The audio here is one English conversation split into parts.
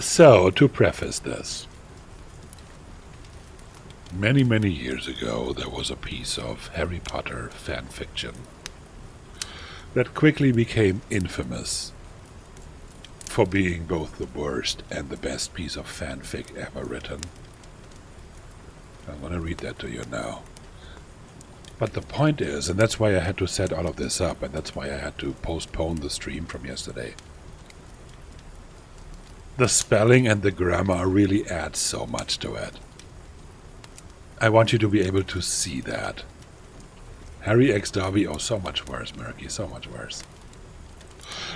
So, to preface this, many, many years ago there was a piece of Harry Potter fan fiction that quickly became infamous for being both the worst and the best piece of fanfic ever written. I'm going to read that to you now. But the point is, and that's why I had to set all of this up, and that's why I had to postpone the stream from yesterday, the spelling and the grammar really add so much to it. I want you to be able to see that. Harry X. Darby, oh, so much worse, Murky, so much worse.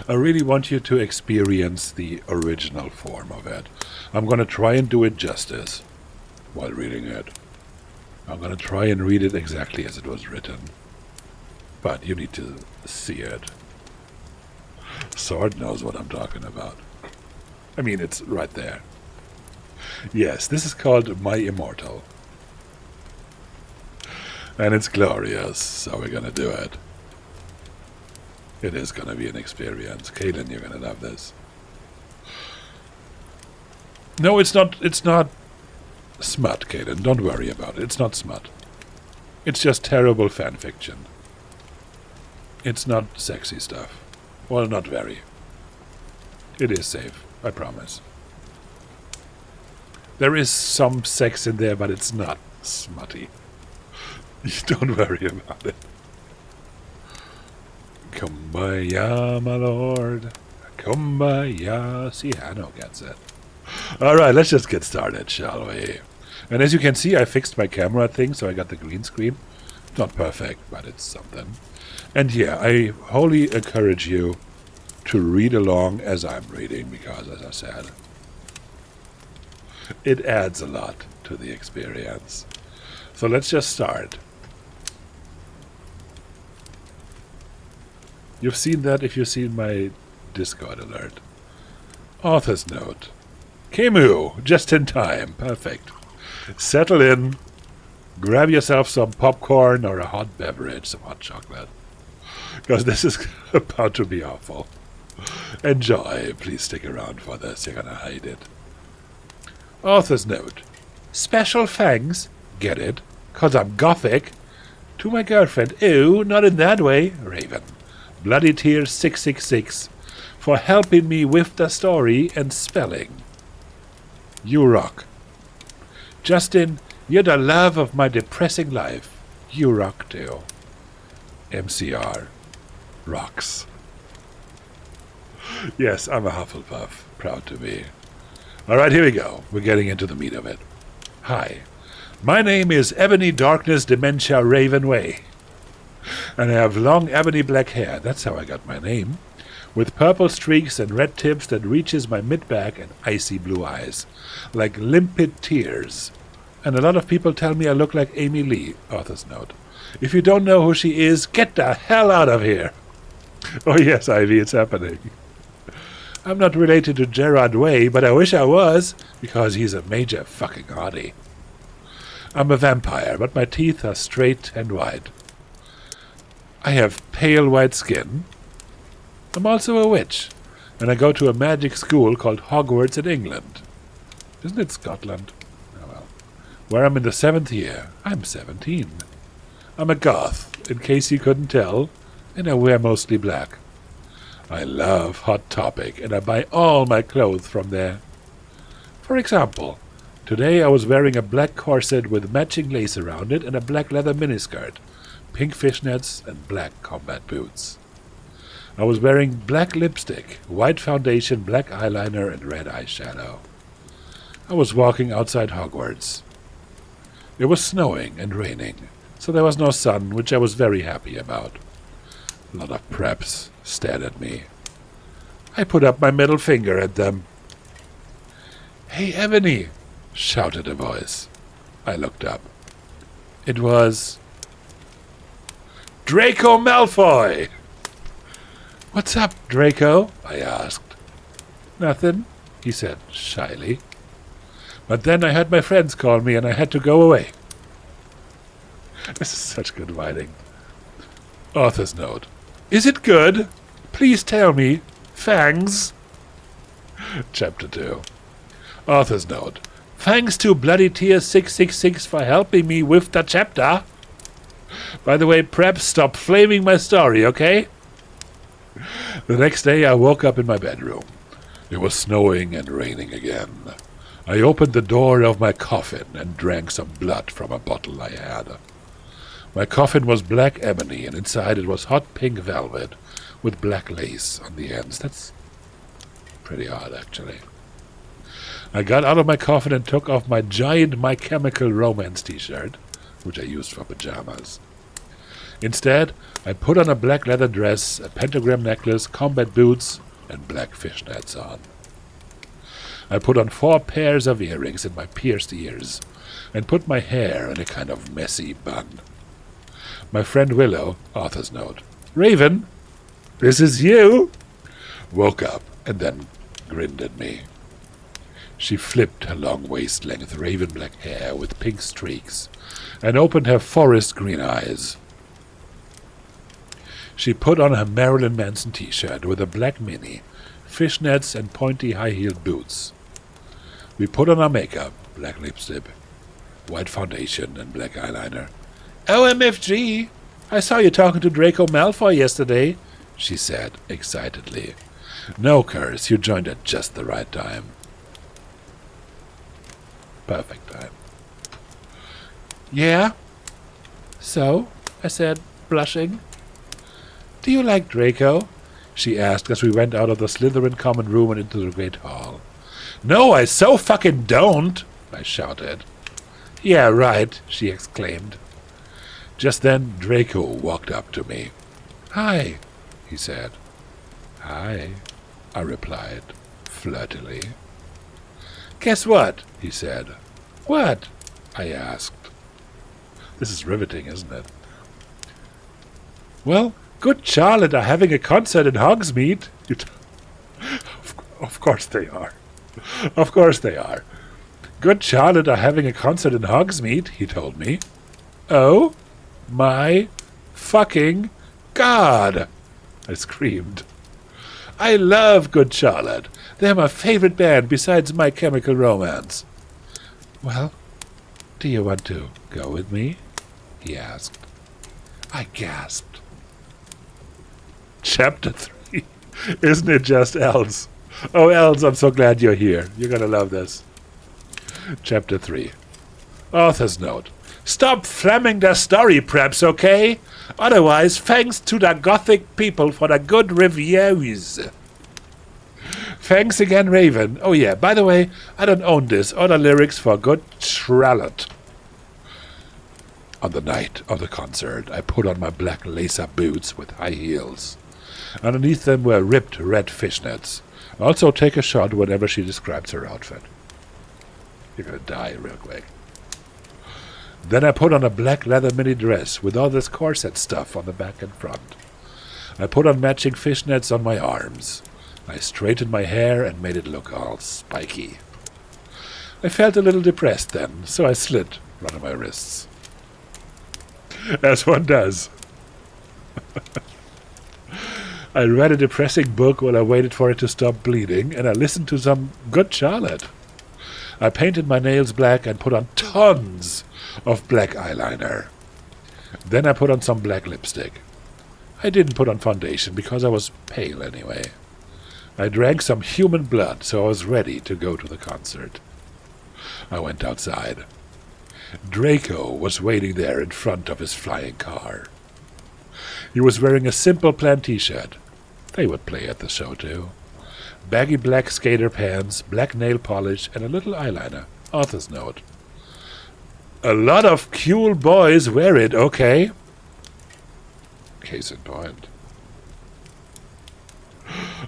I really want you to experience the original form of it. I'm going to try and do it justice while reading it. I'm going to try and read it exactly as it was written. But you need to see it. Sword knows what I'm talking about. I mean, it's right there. Yes, this is called My Immortal. And it's glorious, so we're gonna do it. It is gonna be an experience. Kaylin, you're gonna love this. No, it's not smut, Kaylin. Don't worry about it. It's not smut. It's just terrible fan fiction. It's not sexy stuff. Well, not very. It is safe, I promise. There is some sex in there, but it's not smutty. Don't worry about it. Kumbaya, my lord. Kumbaya. See, Hanno gets it. Alright, let's just get started, shall we? And as you can see, I fixed my camera thing, so I got the green screen. Not perfect, but it's something. And yeah, I wholly encourage you to read along as I'm reading, because, as I said, it adds a lot to the experience. So let's just start. You've seen that if you've seen my Discord alert. Author's note. Kemu, just in time. Perfect. Settle in. Grab yourself some popcorn or a hot beverage, some hot chocolate. Because this is about to be awful. Enjoy. Please stick around for this. You're gonna hate it. Author's note. Special thanks. Get it? 'Cause I'm gothic. To my girlfriend. Ew, not in that way. Raven. Bloody Tears 666 for helping me with the story and spelling. You rock. Justin, you're the love of my depressing life. You rock too. MCR. Rocks. Yes, I'm a Hufflepuff. Proud to be. Alright, here we go. We're getting into the meat of it. Hi. My name is Ebony Darkness Dementia Ravenway. And I have long ebony black hair, that's how I got my name, with purple streaks and red tips that reaches my mid-back and icy blue eyes, like limpid tears. And a lot of people tell me I look like Amy Lee, author's note. If you don't know who she is, get the hell out of here! Oh yes, Ivy, it's happening. I'm not related to Gerard Way, but I wish I was, because he's a major fucking hottie. I'm a vampire, but my teeth are straight and wide. I have pale white skin. I'm also a witch, and I go to a magic school called Hogwarts in England. Isn't it Scotland? Oh well. Where I'm in the 7th year. I'm 17. I'm a goth, in case you couldn't tell, and I wear mostly black. I love Hot Topic, and I buy all my clothes from there. For example, today I was wearing a black corset with matching lace around it and a black leather miniskirt, pink fishnets, and black combat boots. I was wearing black lipstick, white foundation, black eyeliner, and red eyeshadow. I was walking outside Hogwarts. It was snowing and raining, so there was no sun, which I was very happy about. A lot of preps stared at me. I put up my middle finger at them. "Hey, Ebony!" shouted a voice. I looked up. It was Draco Malfoy! "What's up, Draco?" I asked. "Nothing," he said shyly. But then I had my friends call me and I had to go away. This is such good writing. Author's note. Is it good? Please tell me. Fangs. Chapter 2. Author's note. Thanks to Bloody Tear 666 for helping me with the chapter. By the way, Prep, stop flaming my story, okay? The next day I woke up in my bedroom. It was snowing and raining again. I opened the door of my coffin and drank some blood from a bottle I had. My coffin was black ebony, and inside it was hot pink velvet with black lace on the ends. That's pretty odd, actually. I got out of my coffin and took off my giant My Chemical Romance t-shirt, which I used for pajamas. Instead, I put on a black leather dress, a pentagram necklace, combat boots, and black fishnets on. I put on 4 pairs of earrings in my pierced ears, and put my hair in a kind of messy bun. My friend Willow, author's note, Raven, this is you, woke up and then grinned at me. She flipped her long waist-length raven black hair with pink streaks and opened her forest green eyes. She put on her Marilyn Manson t-shirt with a black mini, fishnets and pointy high-heeled boots. We put on our makeup, black lipstick, white foundation and black eyeliner. OMFG! I saw you talking to Draco Malfoy yesterday, she said excitedly. No, Curse, you joined at just the right time. Perfect time. Yeah? So? I said, blushing. Do you like Draco? She asked as we went out of the Slytherin common room and into the great hall. No, I so fucking don't, I shouted. Yeah, right, she exclaimed. Just then Draco walked up to me. Hi, he said. Hi, I replied, flirtily. Guess what? He said. What? I asked. This is riveting, isn't it? Well, Good Charlotte are having a concert in Hogsmeade. Of course they are. Of course they are. Good Charlotte are having a concert in Hogsmeade, he told me. Oh my fucking God! I screamed. I love Good Charlotte. They're my favorite band besides My Chemical Romance. Well, do you want to go with me? He asked. I gasped. Chapter 3. Isn't it just Els? Oh, Els, I'm so glad you're here. You're going to love this. Chapter 3. Author's note. Stop flamming the story, Preps, okay? Otherwise, thanks to the Gothic people for the good reviews. Thanks again, Raven. Oh yeah, by the way, I don't own this or the lyrics for Good Charlotte. On the night of the concert, I put on my black lace-up boots with high heels. Underneath them were ripped red fishnets. Also take a shot whenever she describes her outfit. You're gonna die real quick. Then I put on a black leather mini dress with all this corset stuff on the back and front. I put on matching fishnets on my arms. I straightened my hair and made it look all spiky. I felt a little depressed then, so I slit one of my wrists. As one does. I read a depressing book while I waited for it to stop bleeding, and I listened to some Good Charlotte. I painted my nails black and put on tons of black eyeliner. Then I put on some black lipstick. I didn't put on foundation because I was pale anyway. I drank some human blood, so I was ready to go to the concert. I went outside. Draco was waiting there in front of his flying car. He was wearing a Simple Plan t-shirt. They would play at the show too. Baggy black skater pants, black nail polish, and a little eyeliner. Author's note. A lot of cool boys wear it, okay? Case in point.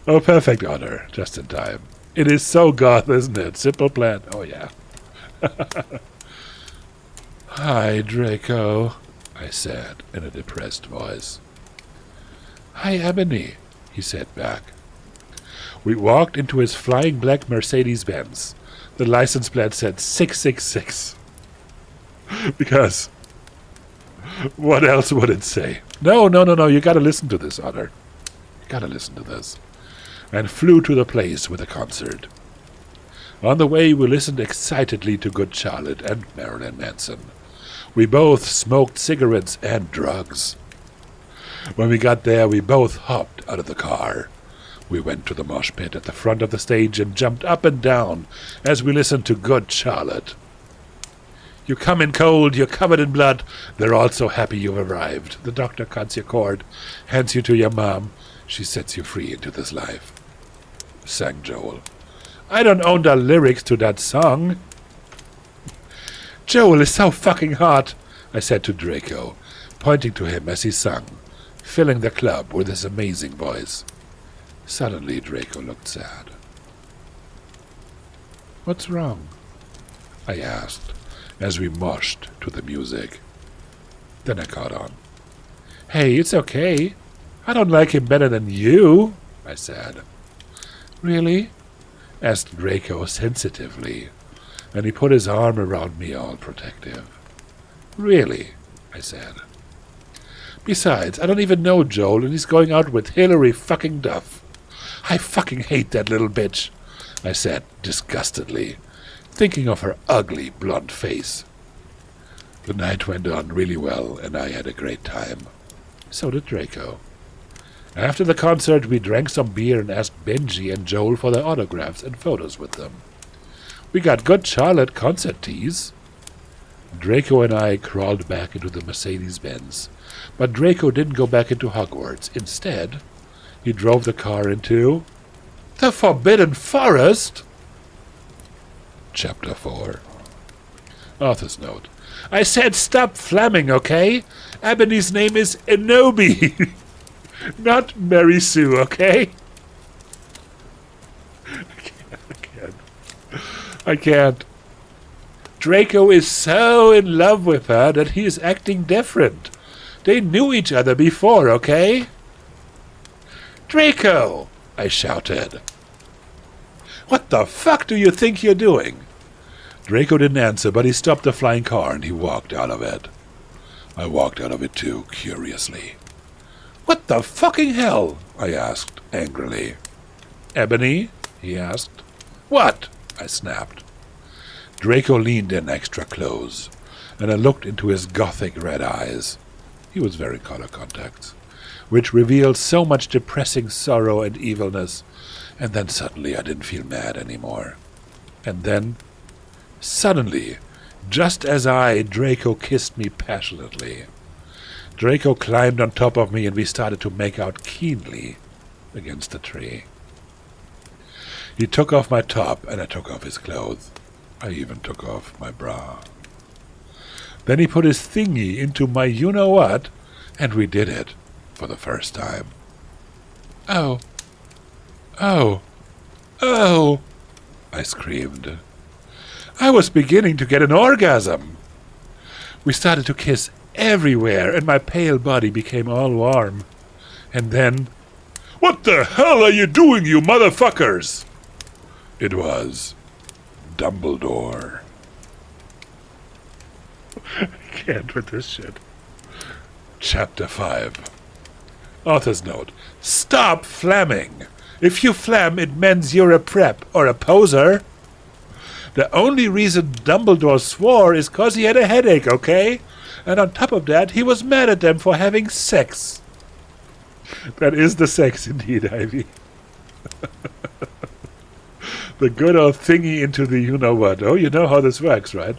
Oh, perfect honor, just in time. It is so goth, isn't it? Simple Plan. Oh, yeah. Hi, Draco, I said in a depressed voice. Hi, Ebony, he said back. We walked into his flying black Mercedes-Benz. The license plate said 666. Because what else would it say? No, you gotta listen to this, Otter. You gotta listen to this. And flew to the place with the concert. On the way, we listened excitedly to Good Charlotte and Marilyn Manson. We both smoked cigarettes and drugs. When we got there, we both hopped out of the car. We went to the mosh pit at the front of the stage and jumped up and down as we listened to Good Charlotte. You come in cold, you're covered in blood. They're all so happy you've arrived. The doctor cuts your cord, hands you to your mom. She sets you free into this life. Sang Joel. I don't own the lyrics to that song. Joel is so fucking hot, I said to Draco, pointing to him as he sung, filling the club with his amazing voice. Suddenly Draco looked sad. What's wrong? I asked, as we moshed to the music. Then I caught on. Hey, it's okay. I don't like him better than you, I said. Really? Asked Draco sensitively, and he put his arm around me all protective. Really, I said. Besides, I don't even know Joel, and he's going out with Hilary fucking Duff. I fucking hate that little bitch, I said disgustedly, thinking of her ugly blonde face. The night went on really well, and I had a great time. So did Draco. After the concert, we drank some beer and asked Benji and Joel for their autographs and photos with them. We got Good Charlotte concert tees. Draco and I crawled back into the Mercedes-Benz, but Draco didn't go back into Hogwarts. Instead, he drove the car into the Forbidden Forest. Chapter 4. Author's note. I said stop flamming, okay? Ebony's name is Enobi. Not Mary Sue, okay? I can't. Draco is so in love with her that he is acting different. They knew each other before, okay? Draco! I shouted. What the fuck do you think you're doing? Draco didn't answer, but he stopped the flying car and he walked out of it. I walked out of it too, curiously. What the fucking hell? I asked, angrily. Ebony? He asked. What? I snapped. Draco leaned in extra close, and I looked into his gothic red eyes. He was wearing color contacts, which revealed so much depressing sorrow and evilness, and then suddenly I didn't feel mad anymore. And then, suddenly, just as Draco kissed me passionately. Draco climbed on top of me and we started to make out keenly against the tree. He took off my top and I took off his clothes. I even took off my bra. Then he put his thingy into my you-know-what, and we did it for the first time. Oh. Oh. Oh. I screamed. I was beginning to get an orgasm. We started to kiss everywhere, and my pale body became all warm. And then, what the hell are you doing, you motherfuckers? It was Dumbledore. I can't with this shit. Chapter 5. Author's note. Stop flamming. If you flam, it means you're a prep or a poser. The only reason Dumbledore swore is 'cause he had a headache, okay? And on top of that, he was mad at them for having sex. That is the sex indeed, Ivy. The good old thingy into the you-know-what. Oh, you know how this works, right?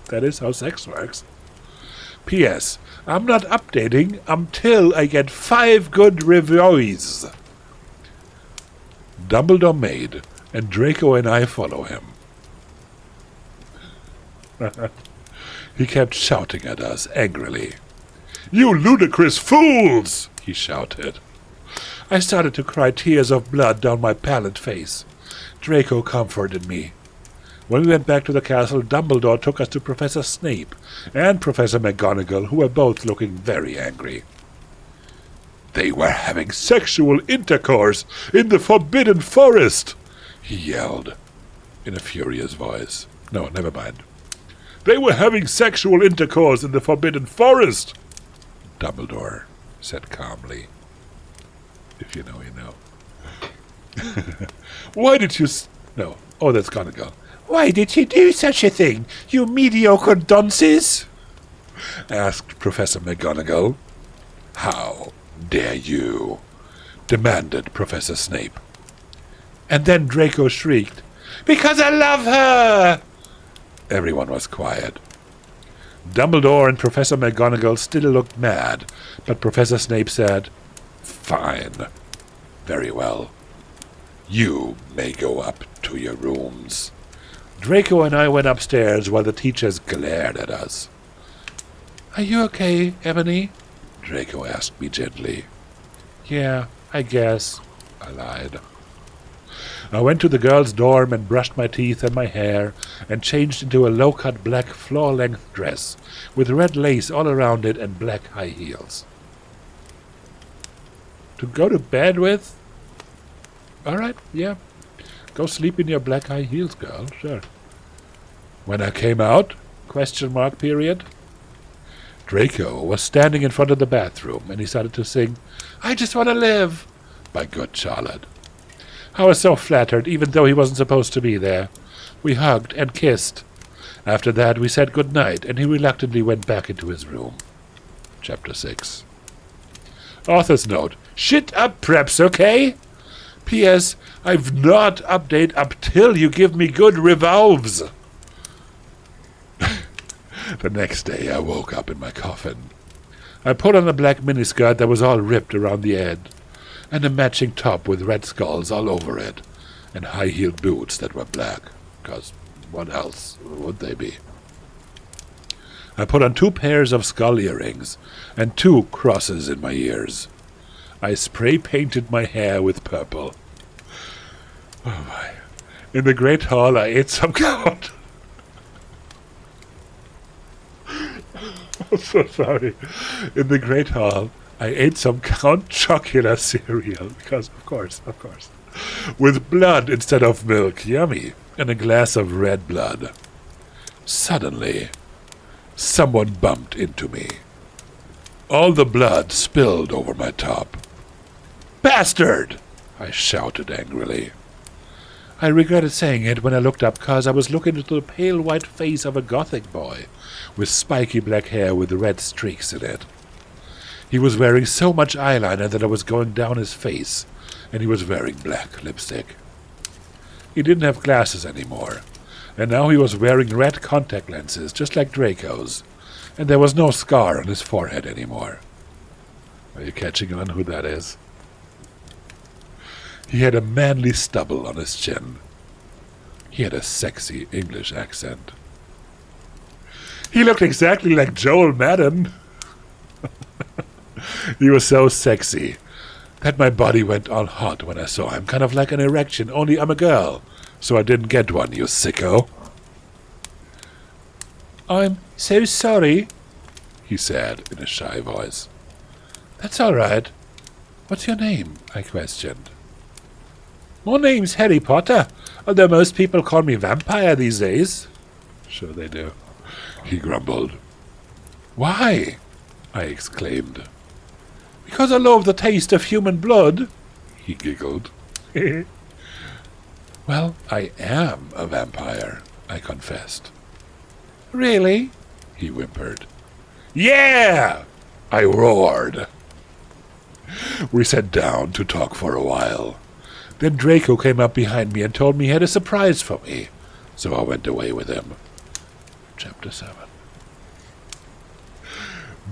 That is how sex works. P.S. I'm not updating until I get 5 good reviews. Dumbledore made, and Draco and I follow him. He kept shouting at us angrily. You ludicrous fools! He shouted. I started to cry tears of blood down my pallid face. Draco comforted me. When we went back to the castle, Dumbledore took us to Professor Snape and Professor McGonagall, who were both looking very angry. They were having sexual intercourse in the Forbidden Forest, he yelled in a furious voice. No, never mind. They were having sexual intercourse in the Forbidden Forest, Dumbledore said calmly. If you know, you know. Why did you No. Oh, that's gonna go. Why did you do such a thing, you mediocre dunces? Asked Professor McGonagall. How dare you? Demanded Professor Snape. And then Draco shrieked, Because I love her! Everyone was quiet. Dumbledore and Professor McGonagall still looked mad, but Professor Snape said, Fine. Very well. You may go up to your rooms. Draco and I went upstairs while the teachers glared at us. Are you okay, Ebony? Draco asked me gently. Yeah, I guess, I lied. I went to the girls' dorm and brushed my teeth and my hair and changed into a low-cut black floor-length dress with red lace all around it and black high heels. To go to bed with? All right, yeah. Go sleep in your black high heels, girl, sure. When I came out? ? Draco was standing in front of the bathroom, and he started to sing, I Just Want to Live, by Good Charlotte. I was so flattered, even though he wasn't supposed to be there. We hugged and kissed. After that, we said good night, and he reluctantly went back into his room. Chapter 6. Author's note. Shit up, preps, okay? P.S. I've not update up till you give me good revolves. The next day, I woke up in my coffin. I put on a black miniskirt that was all ripped around the head, and a matching top with red skulls all over it, and high-heeled boots that were black, 'cause what else would they be? I put on 2 pairs of skull earrings and 2 crosses in my ears. I spray-painted my hair with purple. Oh my. In the Great Hall, I ate some count. I'm so sorry. In the Great Hall, I ate some Count Chocula cereal, because, of course, with blood instead of milk, yummy, and a glass of red blood. Suddenly, someone bumped into me. All the blood spilled over my top. Bastard! I shouted angrily. I regretted saying it when I looked up, 'cause I was looking into the pale white face of a gothic boy, with spiky black hair with red streaks in it. He was wearing so much eyeliner that it was going down his face, and he was wearing black lipstick. He didn't have glasses anymore, and now he was wearing red contact lenses, just like Draco's, and there was no scar on his forehead anymore. Are you catching on who that is? He had a manly stubble on his chin. He had a sexy English accent. He looked exactly like Joel Madden. He was so sexy that my body went all hot when I saw him, kind of like an erection, only I'm a girl, so I didn't get one, you sicko. I'm so sorry, he said in a shy voice. That's all right. What's your name? I questioned. My name's Harry Potter, although most people call me Vampire these days. Sure they do, he grumbled. Why? I exclaimed. Because I love the taste of human blood, he giggled. Well, I am a vampire, I confessed. Really? He whimpered. Yeah! I roared. We sat down to talk for a while. Then Draco came up behind me and told me he had a surprise for me, so I went away with him. Chapter 7.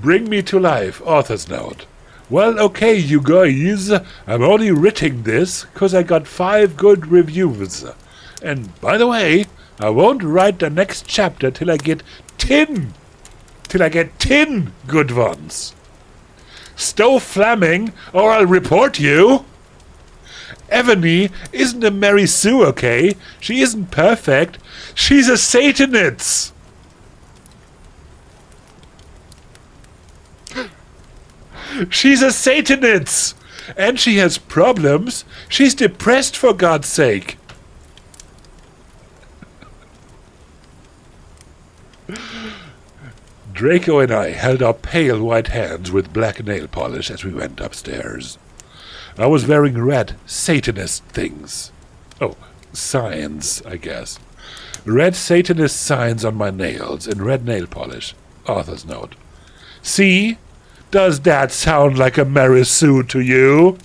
Bring me to life, author's note. Well, okay, you guys, I'm only writing this 'cause I got 5 good reviews. And, by the way, I won't write the next chapter till I get 10 good ones. Stow Flaming, or I'll report you. Ebony isn't a Mary Sue, okay? She isn't perfect. She's a Satanist. She's a Satanist. And she has problems. She's depressed, for God's sake. Draco and I held our pale white hands with black nail polish as we went upstairs. I was wearing red Satanist things. Oh, signs, I guess. Red Satanist signs on my nails in red nail polish. Author's note. See? Does that sound like a Mary Sue to you?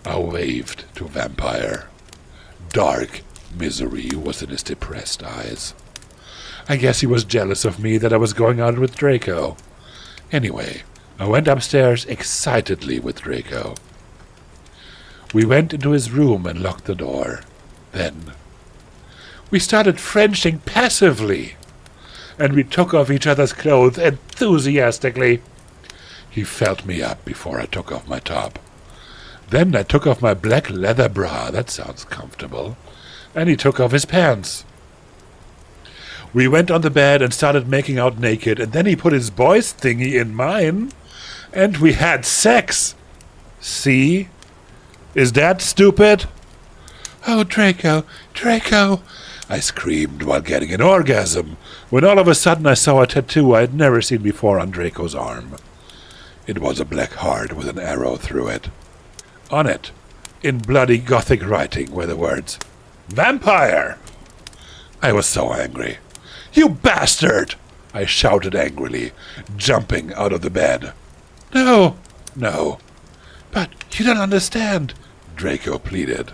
I waved to Vampire. Dark misery was in his depressed eyes. I guess he was jealous of me that I was going out with Draco. Anyway, I went upstairs excitedly with Draco. We went into his room and locked the door. Then we started Frenching passively, and we took off each other's clothes enthusiastically. He felt me up before I took off my top. Then I took off my black leather bra, that sounds comfortable, and he took off his pants. We went on the bed and started making out naked, and then he put his boy's thingy in mine, and we had sex. See? Is that stupid? Oh, Draco, Draco, I screamed while getting an orgasm, when all of a sudden I saw a tattoo I had never seen before on Draco's arm. It was a black heart with an arrow through it. On it, in bloody Gothic writing, were the words, Vampire! I was so angry. You bastard! I shouted angrily, jumping out of the bed. No, no. But you don't understand, Draco pleaded.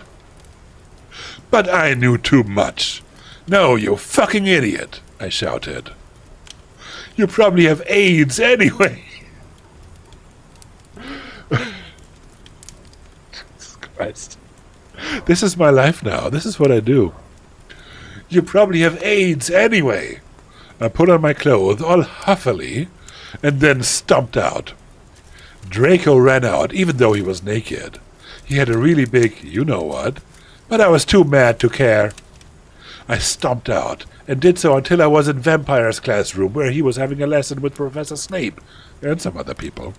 But I knew too much. No, you fucking idiot, I shouted. You probably have AIDS anyway. Jesus Christ. This is my life now. This is what I do. You probably have AIDS anyway. I put on my clothes all huffily and then stomped out. Draco ran out even though he was naked. He had a really big you-know-what, but I was too mad to care. I stomped out and did so until I was in Vampire's classroom where he was having a lesson with Professor Snape and some other people.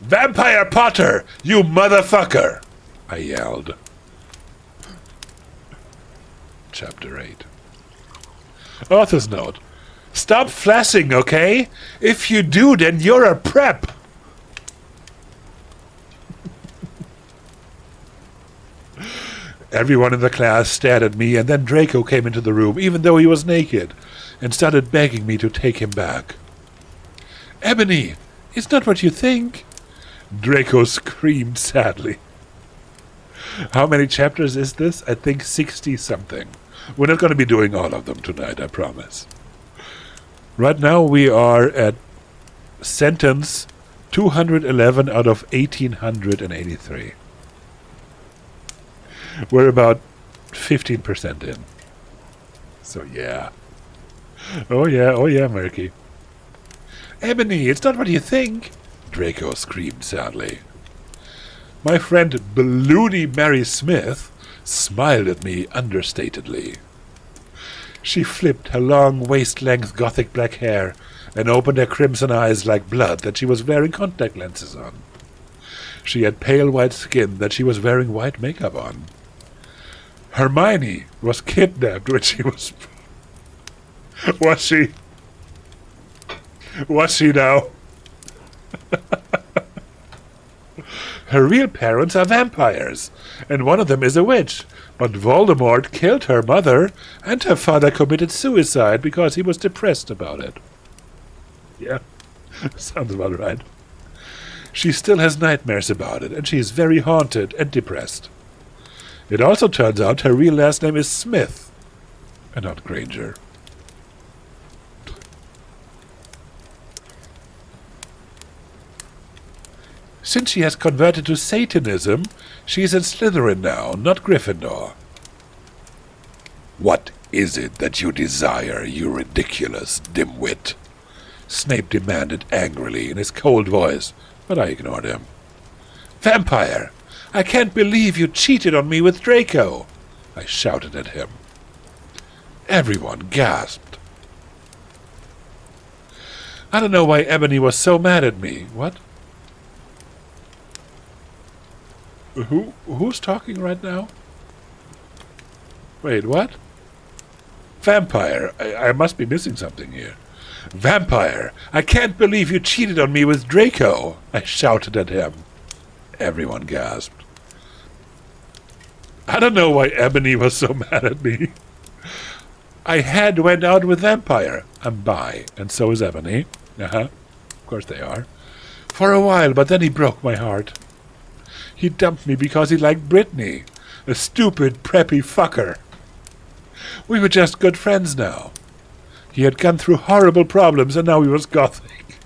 Vampire Potter, you motherfucker! I yelled. Chapter 8. Author's note. Stop flashing, okay? If you do, then you're a prep. Everyone in the class stared at me, and then Draco came into the room, even though he was naked, and started begging me to take him back. Ebony, it's not what you think. Draco screamed sadly. How many chapters is this? I think 60-something. We're not going to be doing all of them tonight, I promise. Right now we are at sentence 211 out of 1883. We're about 15% in. So yeah. Oh yeah, Murky. Ebony, it's not what you think, Draco screamed sadly. My friend Bloody Mary Smith smiled at me understatedly. She flipped her long waist-length Gothic black hair and opened her crimson eyes like blood that she was wearing contact lenses on. She had pale white skin that she was wearing white makeup on. Hermione was kidnapped when she was... Was she? Was she now? Her real parents are vampires, and one of them is a witch. But Voldemort killed her mother, and her father committed suicide because he was depressed about it. Yeah, sounds about right. She still has nightmares about it, and she is very haunted and depressed. It also turns out her real last name is Smith, and not Granger. Since she has converted to Satanism, she is in Slytherin now, not Gryffindor. What is it that you desire, you ridiculous dimwit? Snape demanded angrily in his cold voice, but I ignored him. Vampire! I can't believe you cheated on me with Draco! I shouted at him. Everyone gasped. I don't know why Ebony was so mad at me. What? Who's talking right now? Wait, what? Vampire. I must be missing something here. Vampire! I can't believe you cheated on me with Draco! I shouted at him. Everyone gasped. I don't know why Ebony was so mad at me. I had went out with Vampire. I'm bi, and so is Ebony. Of course they are. For a while, but then he broke my heart. He dumped me because he liked Brittany. A stupid, preppy fucker. We were just good friends now. He had gone through horrible problems, and now he was gothic.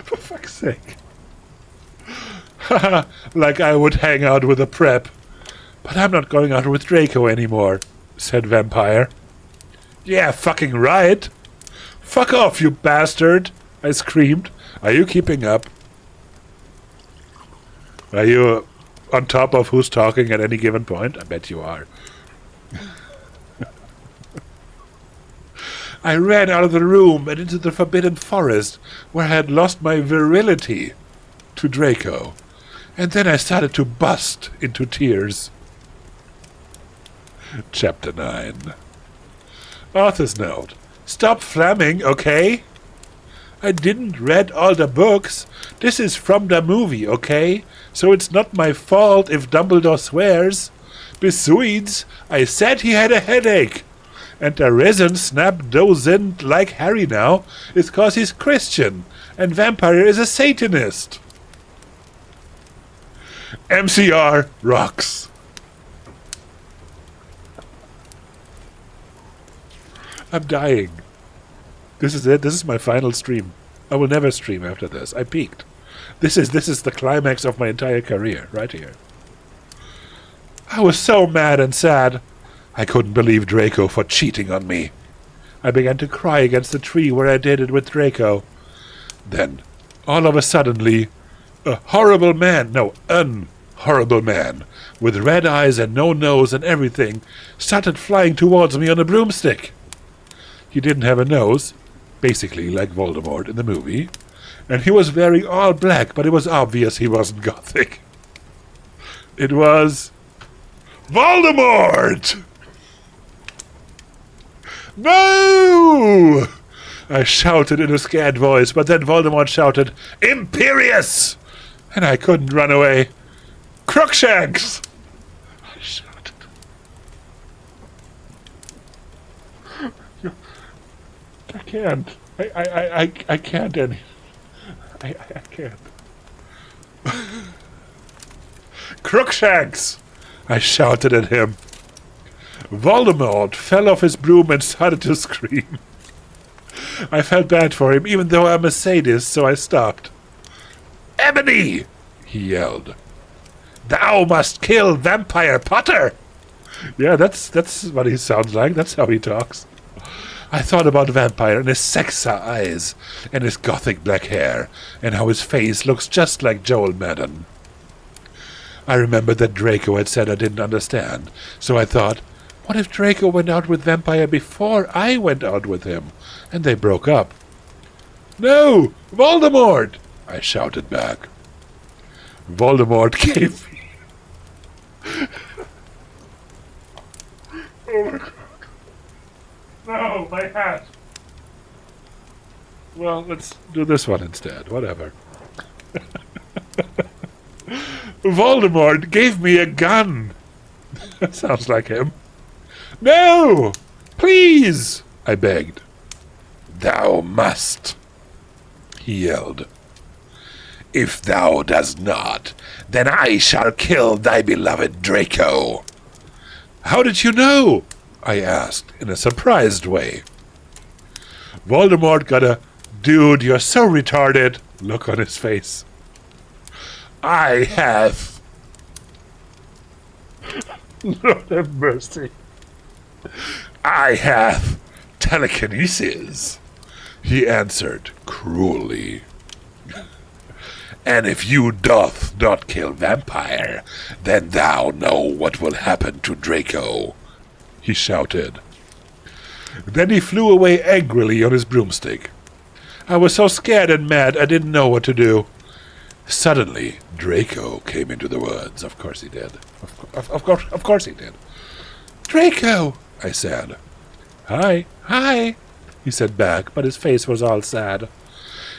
For fuck's sake. Haha, like I would hang out with a prep. But I'm not going out with Draco anymore, said Vampire. Yeah, fucking right. Fuck off, you bastard, I screamed. Are you keeping up? Are you on top of who's talking at any given point? I bet you are. I ran out of the room and into the forbidden forest, where I had lost my virility to Draco. And then I started to bust into tears. Chapter 9. Author's note. Stop flamming, okay? I didn't read all the books. This is from the movie, okay? So it's not my fault if Dumbledore swears. Besides, I said he had a headache. And the reason Snap doesn't like Harry now is 'cause he's Christian, and Vampire is a Satanist. MCR rocks. I'm dying. This is it. This is my final stream. I will never stream after this. I peaked. This is the climax of my entire career, right here. I was so mad and sad. I couldn't believe Draco for cheating on me. I began to cry against the tree where I did it with Draco. Then, all of a suddenly, an horrible man, with red eyes and no nose and everything, started flying towards me on a broomstick. He didn't have a nose, basically like Voldemort in the movie, and he was wearing all black, but it was obvious he wasn't gothic. It was Voldemort! No! I shouted in a scared voice, but then Voldemort shouted, Imperious! And I couldn't run away. Crookshanks! I shouted. I can't. I can't any. I can't. Crookshanks! I shouted at him. Voldemort fell off his broom and started to scream. I felt bad for him, even though I'm a sadist, so I stopped. Ebony! He yelled. Thou must kill Vampire Potter! Yeah, that's what he sounds like. That's how he talks. I thought about Vampire and his sexa eyes, and his gothic black hair, and how his face looks just like Joel Madden. I remembered that Draco had said I didn't understand, so I thought, what if Draco went out with Vampire before I went out with him, and they broke up? No! Voldemort! I shouted back. Voldemort gave me... Oh my god. No, my hat! Well, let's do this one instead, whatever. Voldemort gave me a gun! That sounds like him. No! Please! I begged. Thou must, he yelled. If thou does not, then I shall kill thy beloved Draco. How did you know? I asked in a surprised way. Voldemort got a dude, you're so retarded look on his face. I have... Lord have mercy. I have telekinesis, he answered cruelly. And if you doth not kill Vampire, then thou know what will happen to Draco, he shouted. Then he flew away angrily on his broomstick. I was so scared and mad I didn't know what to do. Suddenly, Draco came into the woods. Of course he did. Of course he did. Draco, I said. Hi, he said back, but his face was all sad.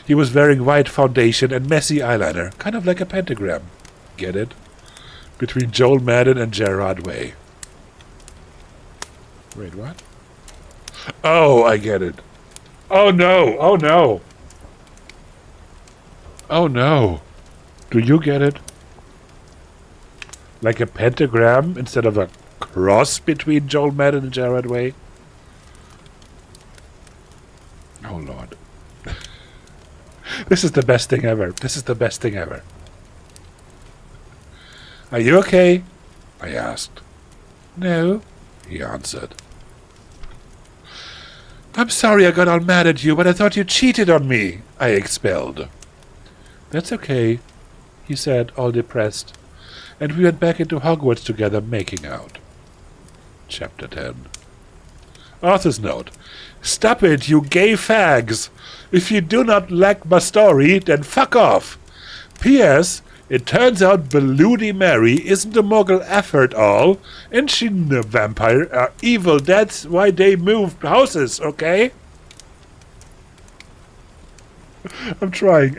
He was wearing white foundation and messy eyeliner, kind of like a pentagram. Get it? between Joel Madden and Gerard Way. Wait, what? Oh, I get it. Oh no, oh no. Oh no. Do you get it? Like a pentagram instead of a cross between Joel Madden and Gerard Way? Oh Lord. This is the best thing ever. This is the best thing ever. Are you okay? I asked. No, he answered. I'm sorry I got all mad at you, but I thought you cheated on me, I expelled. That's okay, he said, all depressed, and we went back into Hogwarts together, making out. Chapter 10. Author's note. Stop it, you gay fags! If you do not like my story, then fuck off! P.S. It turns out Bloody Mary isn't a Muggle after all, and she's a vampire are evil. That's why they moved houses, okay? I'm trying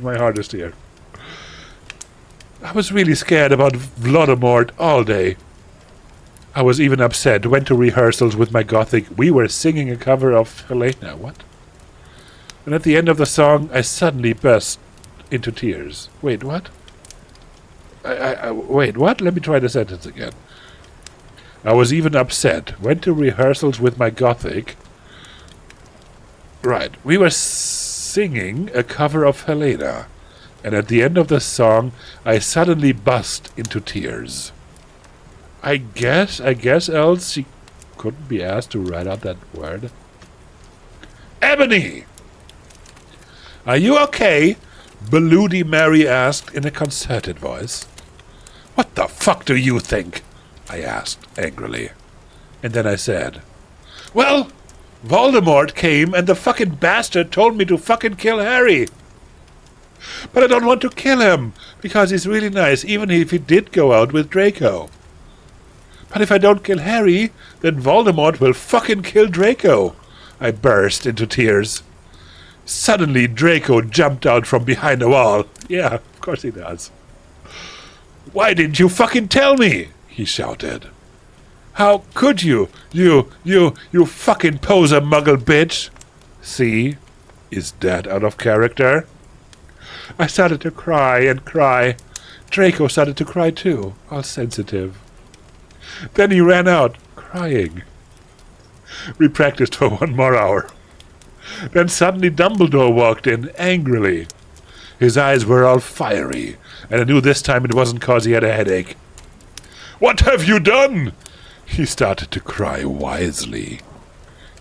my hardest here. I was really scared about Voldemort all day. I was even upset, went to rehearsals with my gothic. We were singing a cover of Helena, what? And at the end of the song, I suddenly burst into tears. Wait, what? Wait, what? Let me try the sentence again. I was even upset. Went to rehearsals with my gothic. Right. We were singing a cover of Helena. And at the end of the song, I suddenly burst into tears. I guess else she couldn't be asked to write out that word. Ebony! Are you okay? Bloody Mary asked in a concerted voice. What the fuck do you think? I asked angrily. And then I said, well, Voldemort came and the fucking bastard told me to fucking kill Harry. But I don't want to kill him, because he's really nice, even if he did go out with Draco. But if I don't kill Harry, then Voldemort will fucking kill Draco. I burst into tears. Suddenly, Draco jumped out from behind a wall. Yeah, of course he does. Why didn't you fucking tell me? He shouted. How could you? You fucking poser muggle bitch. See? Is that out of character? I started to cry and cry. Draco started to cry too, all sensitive. Then he ran out, crying. We practiced for 1 more hour. Then suddenly Dumbledore walked in, angrily. His eyes were all fiery, and I knew this time it wasn't 'cause he had a headache. What have you done? He started to cry wisely.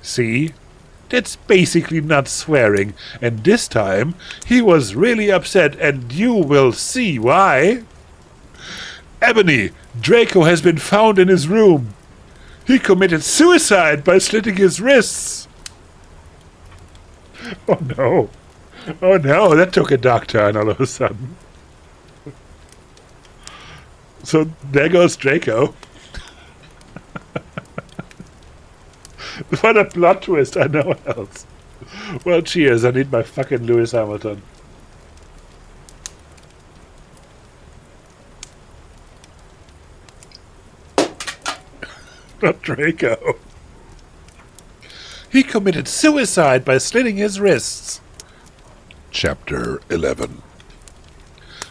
See? That's basically not swearing, and this time he was really upset, and you will see why. Ebony, Draco has been found in his room. He committed suicide by slitting his wrists. Oh no. Oh no, that took a dark turn all of a sudden. So there goes Draco. What a plot twist, I know what else. Well, cheers, I need my fucking Lewis Hamilton. Not Draco. He committed suicide by slitting his wrists. Chapter 11.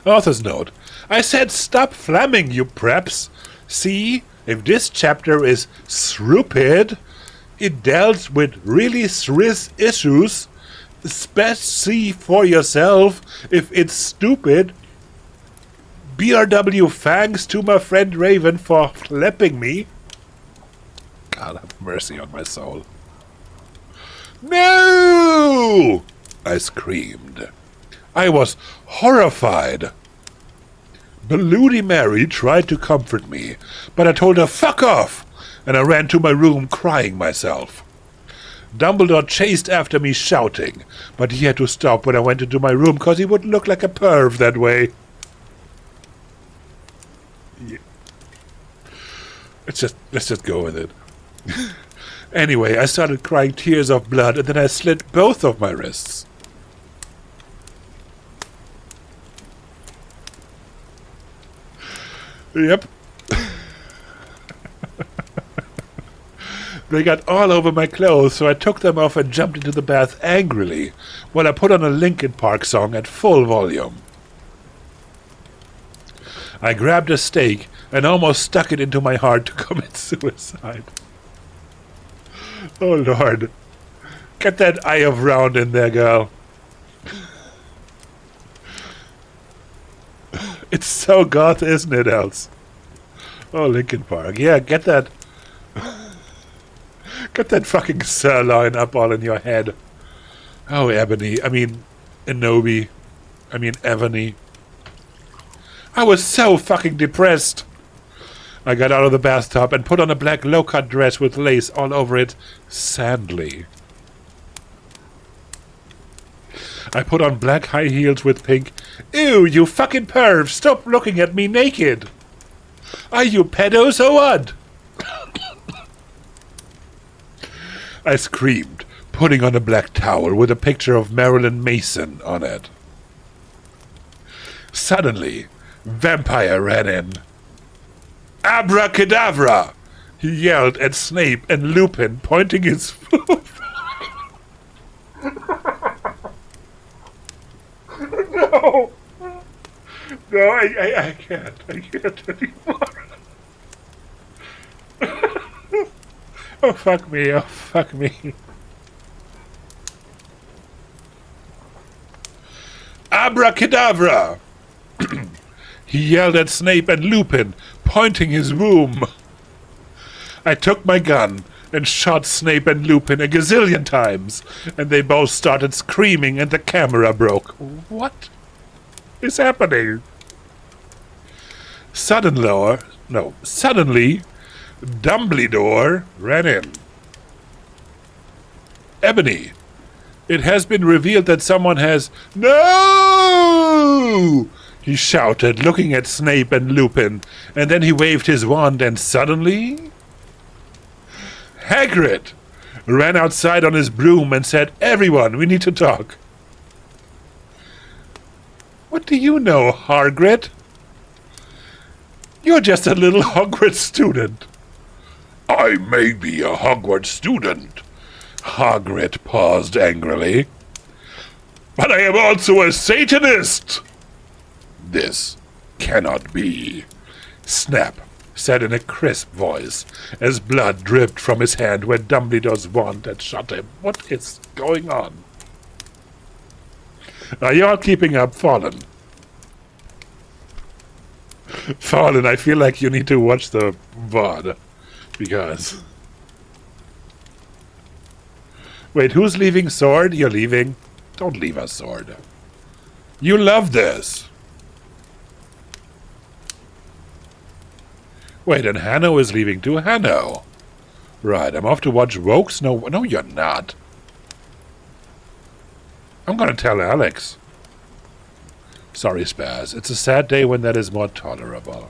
Author's note. I said stop flamming, you preps. See, if this chapter is stupid, it deals with really serious issues. Best see for yourself if it's stupid. BRW thanks to my friend Raven for flipping me. God have mercy on my soul. No! I screamed. I was horrified. Bloody Mary tried to comfort me, but I told her fuck off, and I ran to my room crying myself. Dumbledore chased after me shouting, but he had to stop when I went into my room because he would look like a perv that way. Yeah. Let's just go with it. Anyway, I started crying tears of blood, and then I slit both of my wrists. Yep. They got all over my clothes, so I took them off and jumped into the bath angrily while I put on a Linkin Park song at full volume. I grabbed a stake and almost stuck it into my heart to commit suicide. Oh, Lord. Get that eye of round in there, girl. It's so goth, isn't it, else? Oh, Linkin Park. Yeah, get that... Get that fucking sirloin up all in your head. Oh, Ebony. I mean, Enobi. I mean, Ebony. I was so fucking depressed. I got out of the bathtub and put on a black low-cut dress with lace all over it, sadly. I put on black high heels with pink. Ew, you fucking perv, stop looking at me naked. Are you pedos or what? I screamed, putting on a black towel with a picture of Marilyn Mason on it. Suddenly, Vampire ran in. Abracadabra! He yelled at Snape and Lupin, pointing his foot. No! No, I can't. I can't anymore. Oh, fuck me. Oh, fuck me. Abracadabra! He yelled at Snape and Lupin, pointing his womb. I took my gun and shot Snape and Lupin a gazillion times, and they both started screaming and the camera broke. What is happening? Suddenly, Dumbledore ran in. Ebony, it has been revealed that someone has... No! He shouted, looking at Snape and Lupin, and then he waved his wand, and suddenly... Hagrid ran outside on his broom and said, Everyone, we need to talk. What do you know, Hagrid? You're just a little Hogwarts student. I may be a Hogwarts student, Hagrid paused angrily, but I am also a Satanist. This cannot be. Snap said in a crisp voice, as blood dripped from his hand where Dumbledore's wand had shot him. What is going on? Are you all keeping up, Fallen? Fallen, I feel like you need to watch the VOD, because... Wait, who's leaving Sword? You're leaving? Don't leave us, Sword. You love this! Wait, and Hanno is leaving too? Hanno! Right, I'm off to watch Rogues? No, you're not. I'm gonna tell Alex. Sorry, Spaz. It's a sad day when that is more tolerable.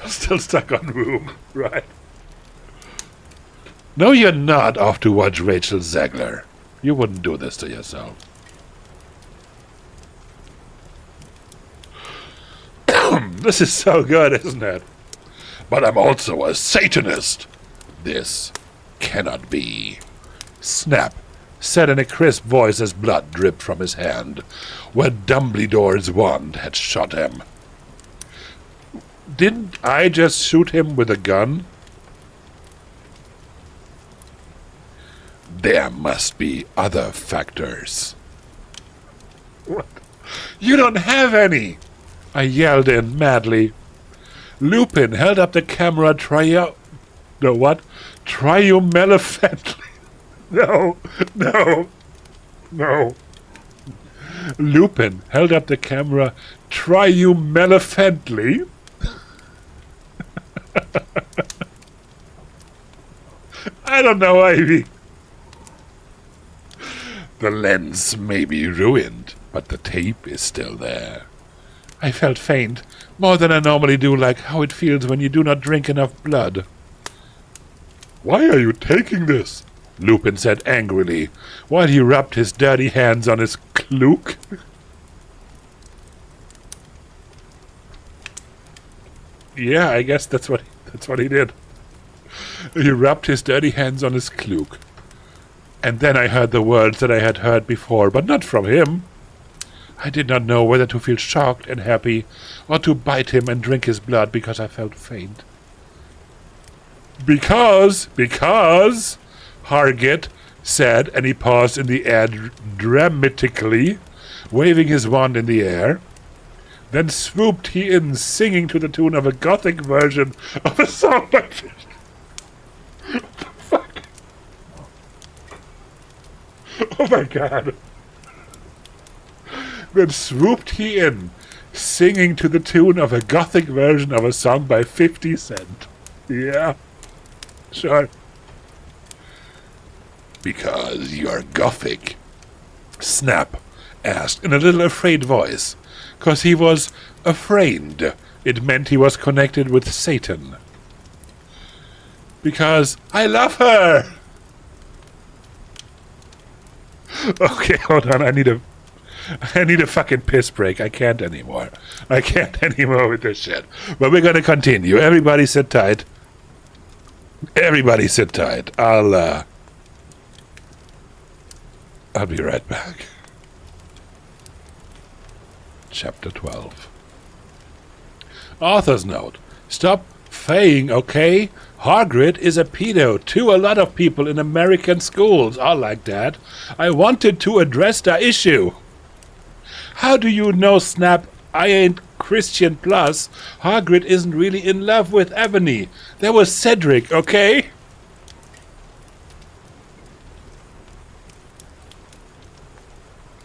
I'm still stuck on room, right? No, you're not off to watch Rachel Zegler. You wouldn't do this to yourself. This is so good, isn't it? But I'm also a Satanist. This cannot be. Snap said in a crisp voice as blood dripped from his hand, where Dumbledore's wand had shot him. Didn't I just shoot him with a gun? There must be other factors. What? You don't have any! I yelled in madly. Lupin held up the camera triumphantly. No. Lupin held up the camera triumphantly. I don't know, Ivy. The lens may be ruined, but the tape is still there. I felt faint, more than I normally do, like how it feels when you do not drink enough blood. Why are you taking this? Lupin said angrily, while he rubbed his dirty hands on his cloak. Yeah, I guess that's what he did. He rubbed his dirty hands on his cloak. And then I heard the words that I had heard before, but not from him. I did not know whether to feel shocked and happy, or to bite him and drink his blood because I felt faint. Because, Hargit said, and he paused in the air dramatically, waving his wand in the air. Then swooped he in, singing to the tune of a gothic version of a song by... What the fuck? Oh my god. Then swooped he in, singing to the tune of a gothic version of a song by 50 Cent. Yeah, sure. Because you're gothic, Snap asked in a little afraid voice. 'Cause he was afraid. It meant he was connected with Satan. Because I love her! Okay, hold on, I need a fucking piss break. I can't anymore. I can't anymore with this shit. But we're gonna continue. Everybody sit tight. Everybody sit tight. I'll be right back. Chapter 12. Author's note. Stop faying, okay? Hagrid is a pedo. To a lot of people in American schools are like that. I wanted to address the issue. How do you know, Snap? I ain't Christian Plus. Hagrid isn't really in love with Ebony. There was Cedric, okay?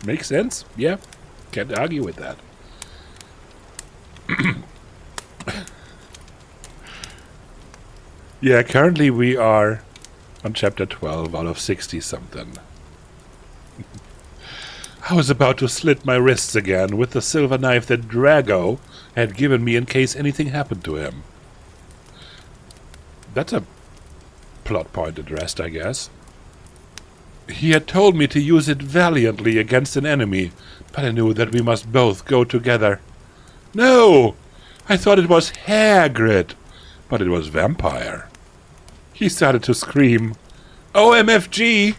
Makes sense? Yeah. Can't argue with that. Yeah, currently we are on chapter 12 out of 60-something. I was about to slit my wrists again with the silver knife that Drago had given me in case anything happened to him. That's a plot point addressed, I guess. He had told me to use it valiantly against an enemy, but I knew that we must both go together. No! I thought it was Hagrid, but it was Vampire. He started to scream, OMFG!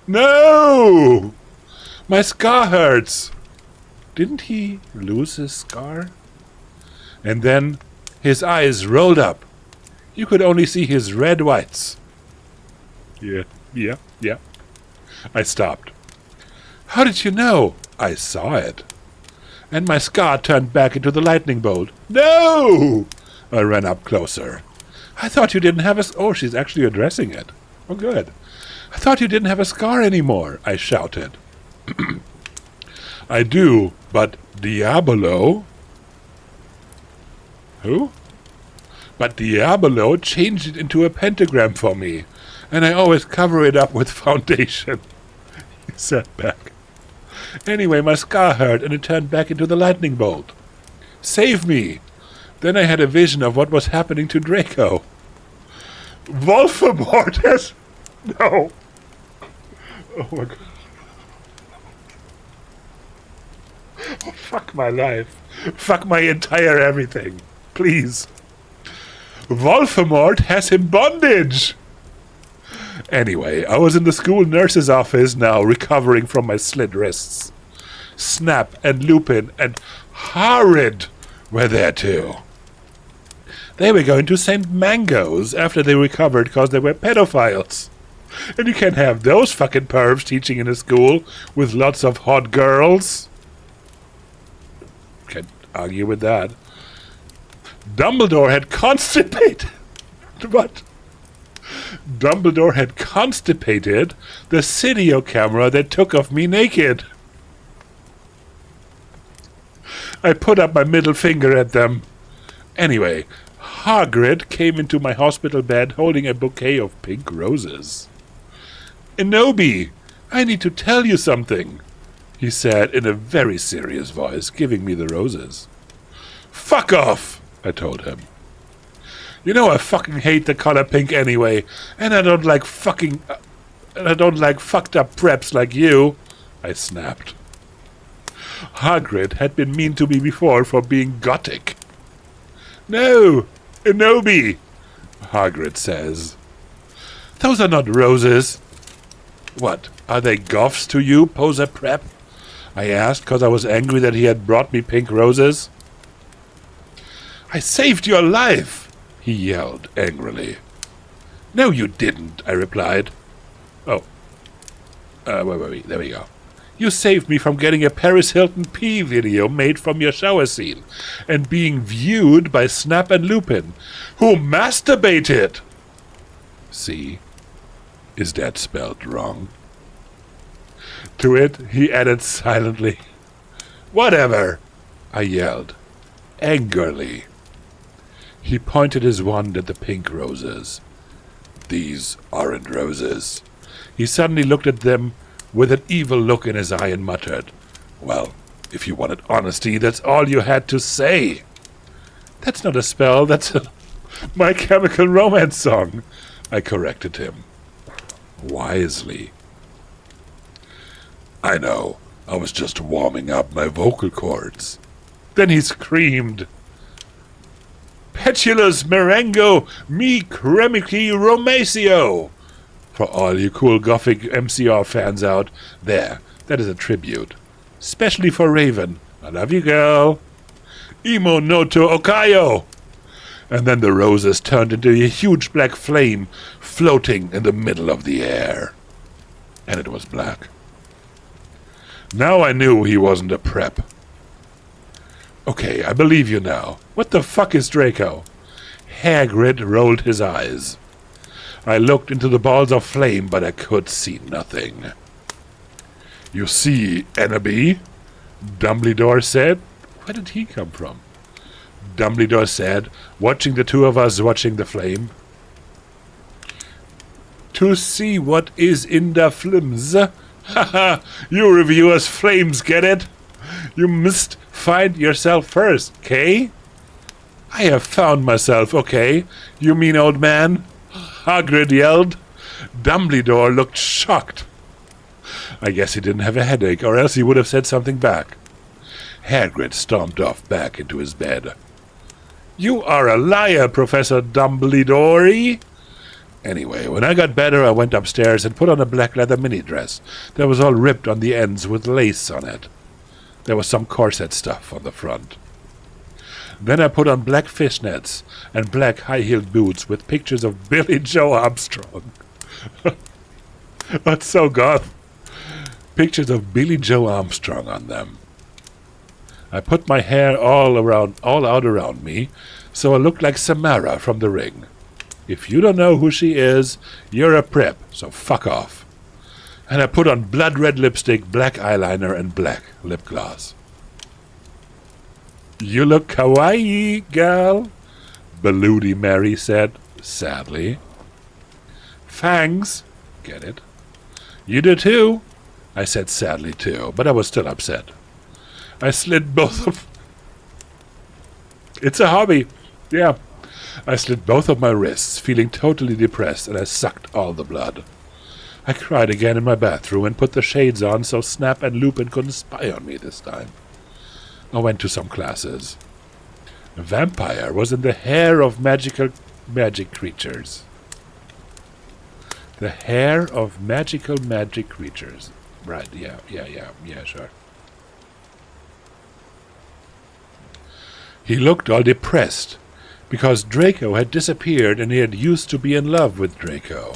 No! My scar hurts! Didn't he lose his scar? And then his eyes rolled up. You could only see his red whites. Yeah. I stopped. How did you know? I saw it. And my scar turned back into the lightning bolt. No! I ran up closer. I thought you didn't have a... Oh, she's actually addressing it. Oh, good. I thought you didn't have a scar anymore, I shouted. I do, but Diabolo... Who? But Diabolo changed it into a pentagram for me, and I always cover it up with foundation. He sat back. Anyway, my scar hurt, and it turned back into the lightning bolt. Save me! Then I had a vision of what was happening to Draco. Voldemort has... No. Oh my god. Oh, fuck my life. Fuck my entire everything. Please. Voldemort has him bondage! Anyway, I was in the school nurse's office now, recovering from my slit wrists. Snap and Lupin and Hagrid were there too. They were going to St. Mango's after they recovered because they were pedophiles. And you can't have those fucking pervs teaching in a school with lots of hot girls. Can't argue with that. Dumbledore had constipated... What? Dumbledore had constipated the video camera that took of me naked. I put up my middle finger at them. Anyway, Hagrid came into my hospital bed holding a bouquet of pink roses. Enobi, I need to tell you something, he said in a very serious voice, giving me the roses. Fuck off, I told him. You know I fucking hate the color pink anyway, and I don't like fucked up preps like you, I snapped. Hagrid had been mean to me before for being gothic. No, Enobi, Hagrid says. Those are not roses. What, are they goths to you, poser prep? I asked, because I was angry that he had brought me pink roses. I saved your life, he yelled angrily. No, you didn't, I replied. Oh. Wait, there we go. You saved me from getting a Paris Hilton pee video made from your shower scene and being viewed by Snap and Lupin, who masturbated. See? Is that spelled wrong? To it, he added silently, Whatever, I yelled, angrily. He pointed his wand at the pink roses. These aren't roses. He suddenly looked at them with an evil look in his eye and muttered, Well, if you wanted honesty, that's all you had to say. That's not a spell, that's a My Chemical Romance song, I corrected him. Wisely. I know, I was just warming up my vocal cords. Then he screamed, Petulous Merengo mi cremici romacio! For all you cool gothic MCR fans out there, that is a tribute. Especially for Raven. I love you, girl. Imo noto okayo! And then the roses turned into a huge black flame floating in the middle of the air. And it was black. Now I knew he wasn't a prep. Okay, I believe you now. What the fuck is Draco? Hagrid rolled his eyes. I looked into the balls of flame, but I could see nothing. You see, Enobi, Dumbledore said. Where did he come from? Dumbledore said, watching the two of us watching the flame. To see what is in the flames. Haha, you reviewers flames, get it? You must find yourself first, okay? I have found myself, okay? You mean, old man? Hagrid yelled. Dumbledore looked shocked. I guess he didn't have a headache, or else he would have said something back. Hagrid stomped off back into his bed. You are a liar, Professor Dumbledore. Anyway, when I got better, I went upstairs and put on a black leather mini-dress that was all ripped on the ends with lace on it. There was some corset stuff on the front. Then I put on black fishnets and black high-heeled boots with pictures of Billy Joe Armstrong. That's so goth. Pictures of Billy Joe Armstrong on them. I put my hair all out around me, so I looked like Samara from The Ring. If you don't know who she is, you're a prep, so fuck off. And I put on blood red lipstick, black eyeliner, and black lip gloss. You look kawaii, gal, Bloody Mary said, sadly. Fangs, get it? You do too, I said sadly too, but I was still upset. I slid both of... It's a hobby, yeah. I slit both of my wrists, feeling totally depressed, and I sucked all the blood. I cried again in my bathroom and put the shades on so Snap and Lupin couldn't spy on me this time. I went to some classes. A vampire was in the hair of magic creatures. The hair of magical magic creatures. Right, yeah, sure. He looked all depressed, because Draco had disappeared and he had used to be in love with Draco.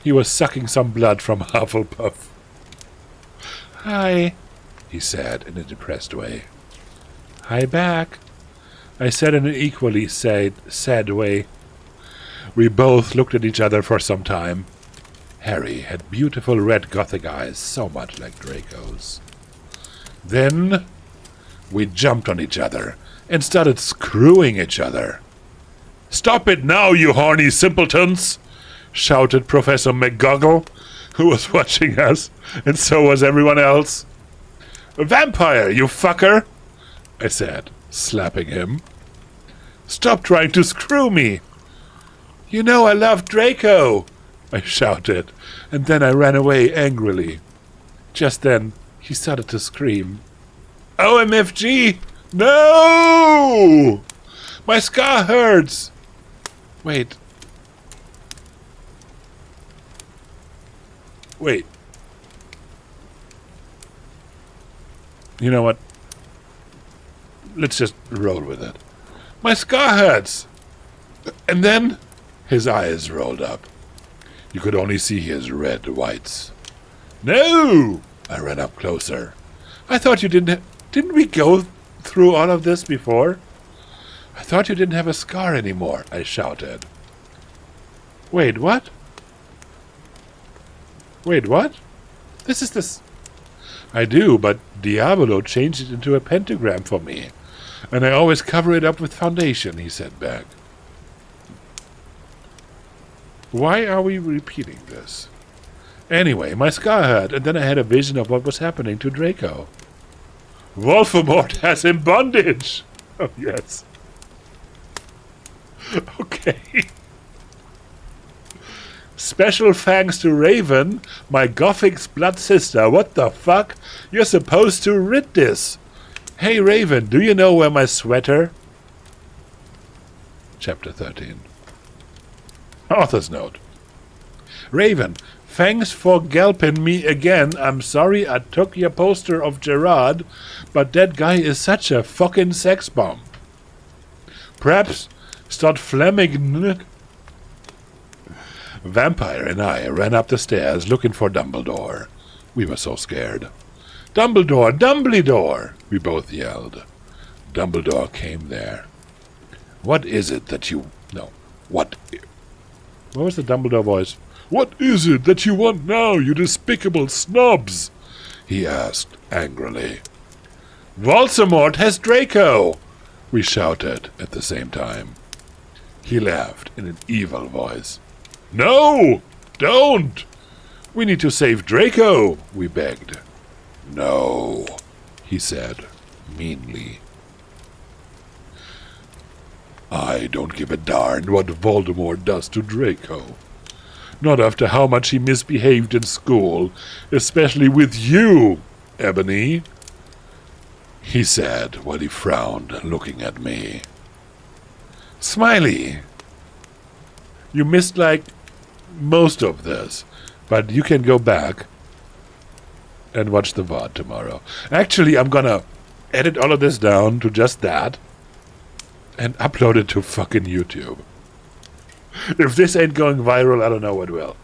He was sucking some blood from Hufflepuff. Hi, he said in a depressed way. Hi back, I said in an equally sad way. We both looked at each other for some time. Harry had beautiful red gothic eyes, so much like Draco's. Then we jumped on each other and started screwing each other. Stop it now, you horny simpletons! Shouted Professor McGoggle, who was watching us, and so was everyone else. A vampire, you fucker! I said, slapping him. Stop trying to screw me! You know I love Draco! I shouted, and then I ran away angrily. Just then, he started to scream. OMFG! No! My scar hurts! Wait. Wait. You know what? Let's just roll with it. My scar hurts! And then his eyes rolled up. You could only see his red whites. No! I ran up closer. I thought you didn't we go through all of this before? I thought you didn't have a scar anymore, I shouted. Wait, what? Wait, what? This is this... I do, but Diablo changed it into a pentagram for me. And I always cover it up with foundation, he said back. Why are we repeating this? Anyway, my scar hurt, and then I had a vision of what was happening to Draco. Voldemort has him bondage! Oh, yes. Okay. Special thanks to Raven, my Gothic's blood sister. What the fuck? You're supposed to read this. Hey Raven, do you know where my sweater? Chapter 13. Author's note. Raven, thanks for gulping me again. I'm sorry I took your poster of Gerard, but that guy is such a fucking sex bomb. Perhaps start Fleming. Vampire and I ran up the stairs looking for Dumbledore. We were so scared. Dumbledore! Dumbledore! We both yelled. Dumbledore came there. What is it that you... No. What was the Dumbledore voice? What is it that you want now, you despicable snobs? He asked angrily. Voldemort has Draco! We shouted at the same time. He laughed in an evil voice. No! Don't! We need to save Draco, we begged. No, he said meanly. I don't give a darn what Voldemort does to Draco. Not after how much he misbehaved in school, especially with you, Ebony, he said while he frowned, looking at me. Smiley, you missed like most of this, but you can go back and watch the VOD tomorrow. Actually, I'm gonna edit all of this down to just that and upload it to fucking YouTube. If this ain't going viral, I don't know what will.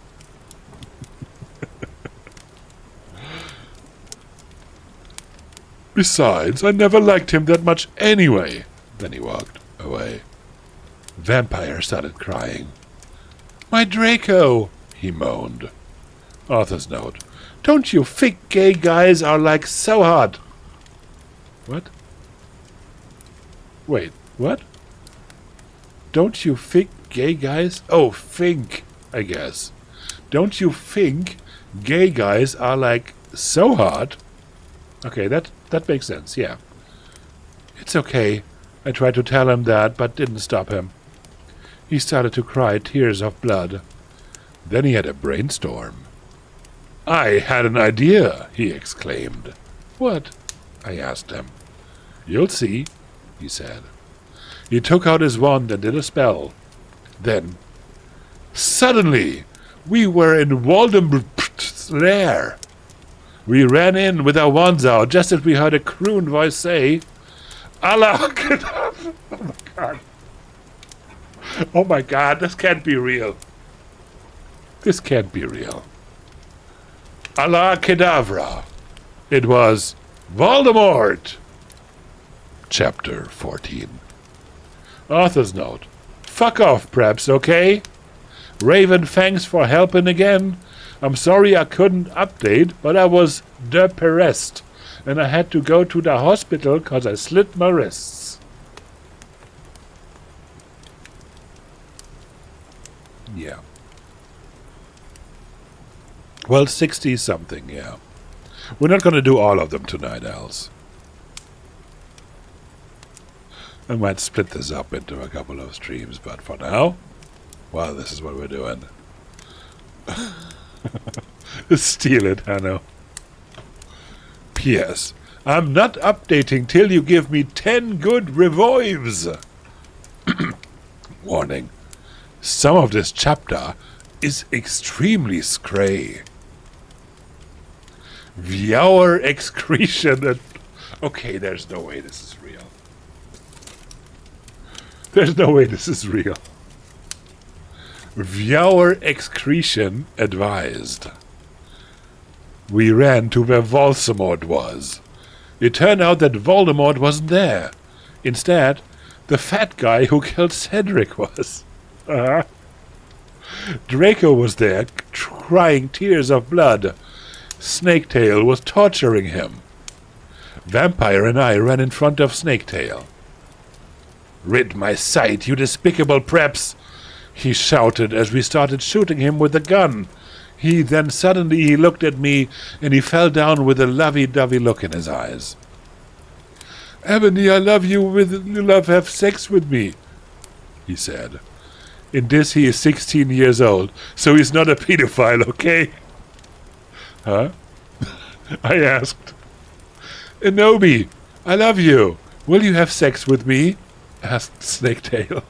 Besides, I never liked him that much anyway. Then he walked away. Vampire started crying. My Draco, he moaned. Author's note. Don't you think gay guys are like so hot? What? Wait, what? Don't you think gay guys... Oh, think, I guess. Don't you think gay guys are like so hot? Okay, that makes sense, yeah. It's okay. I tried to tell him that, but didn't stop him. He started to cry tears of blood. Then he had a brainstorm. I had an idea, he exclaimed. What? I asked him. You'll see, he said. He took out his wand and did a spell. Then, suddenly, we were in Voldemort's lair. We ran in with our wands out, just as we heard a croon voice say, Allah! Oh my god. Oh my god, this can't be real. This can't be real. Allah Kedavra. It was Voldemort. Chapter 14. Author's note. Fuck off, Preps, okay? Raven, thanks for helping again. I'm sorry I couldn't update, but I was depressed, and I had to go to the hospital because I slit my wrists. Yeah. Well, 60-something, yeah. We're not going to do all of them tonight, Als. I might split this up into a couple of streams, but for now, well, this is what we're doing. Steal it, Hanno. P.S. I'm not updating till you give me 10 good revives. Warning. Some of this chapter is extremely scray. Viewer excretion. Okay, there's no way this is real. There's no way this is real. Viewer excretion advised. We ran to where Voldemort was. It turned out that Voldemort wasn't there. Instead, the fat guy who killed Cedric was. Draco was there, crying tears of blood. Snaketail was torturing him. Vampire and I ran in front of Snaketail. "Rid my sight, you despicable preps!" he shouted as we started shooting him with the gun. Then suddenly he looked at me and he fell down with a lovey-dovey look in his eyes. "Ebony, I love you have sex with me," he said. In this he is 16 years old, so he's not a pedophile, okay? Huh? I asked. "Enobi, I love you. Will you have sex with me?" asked Snaketail.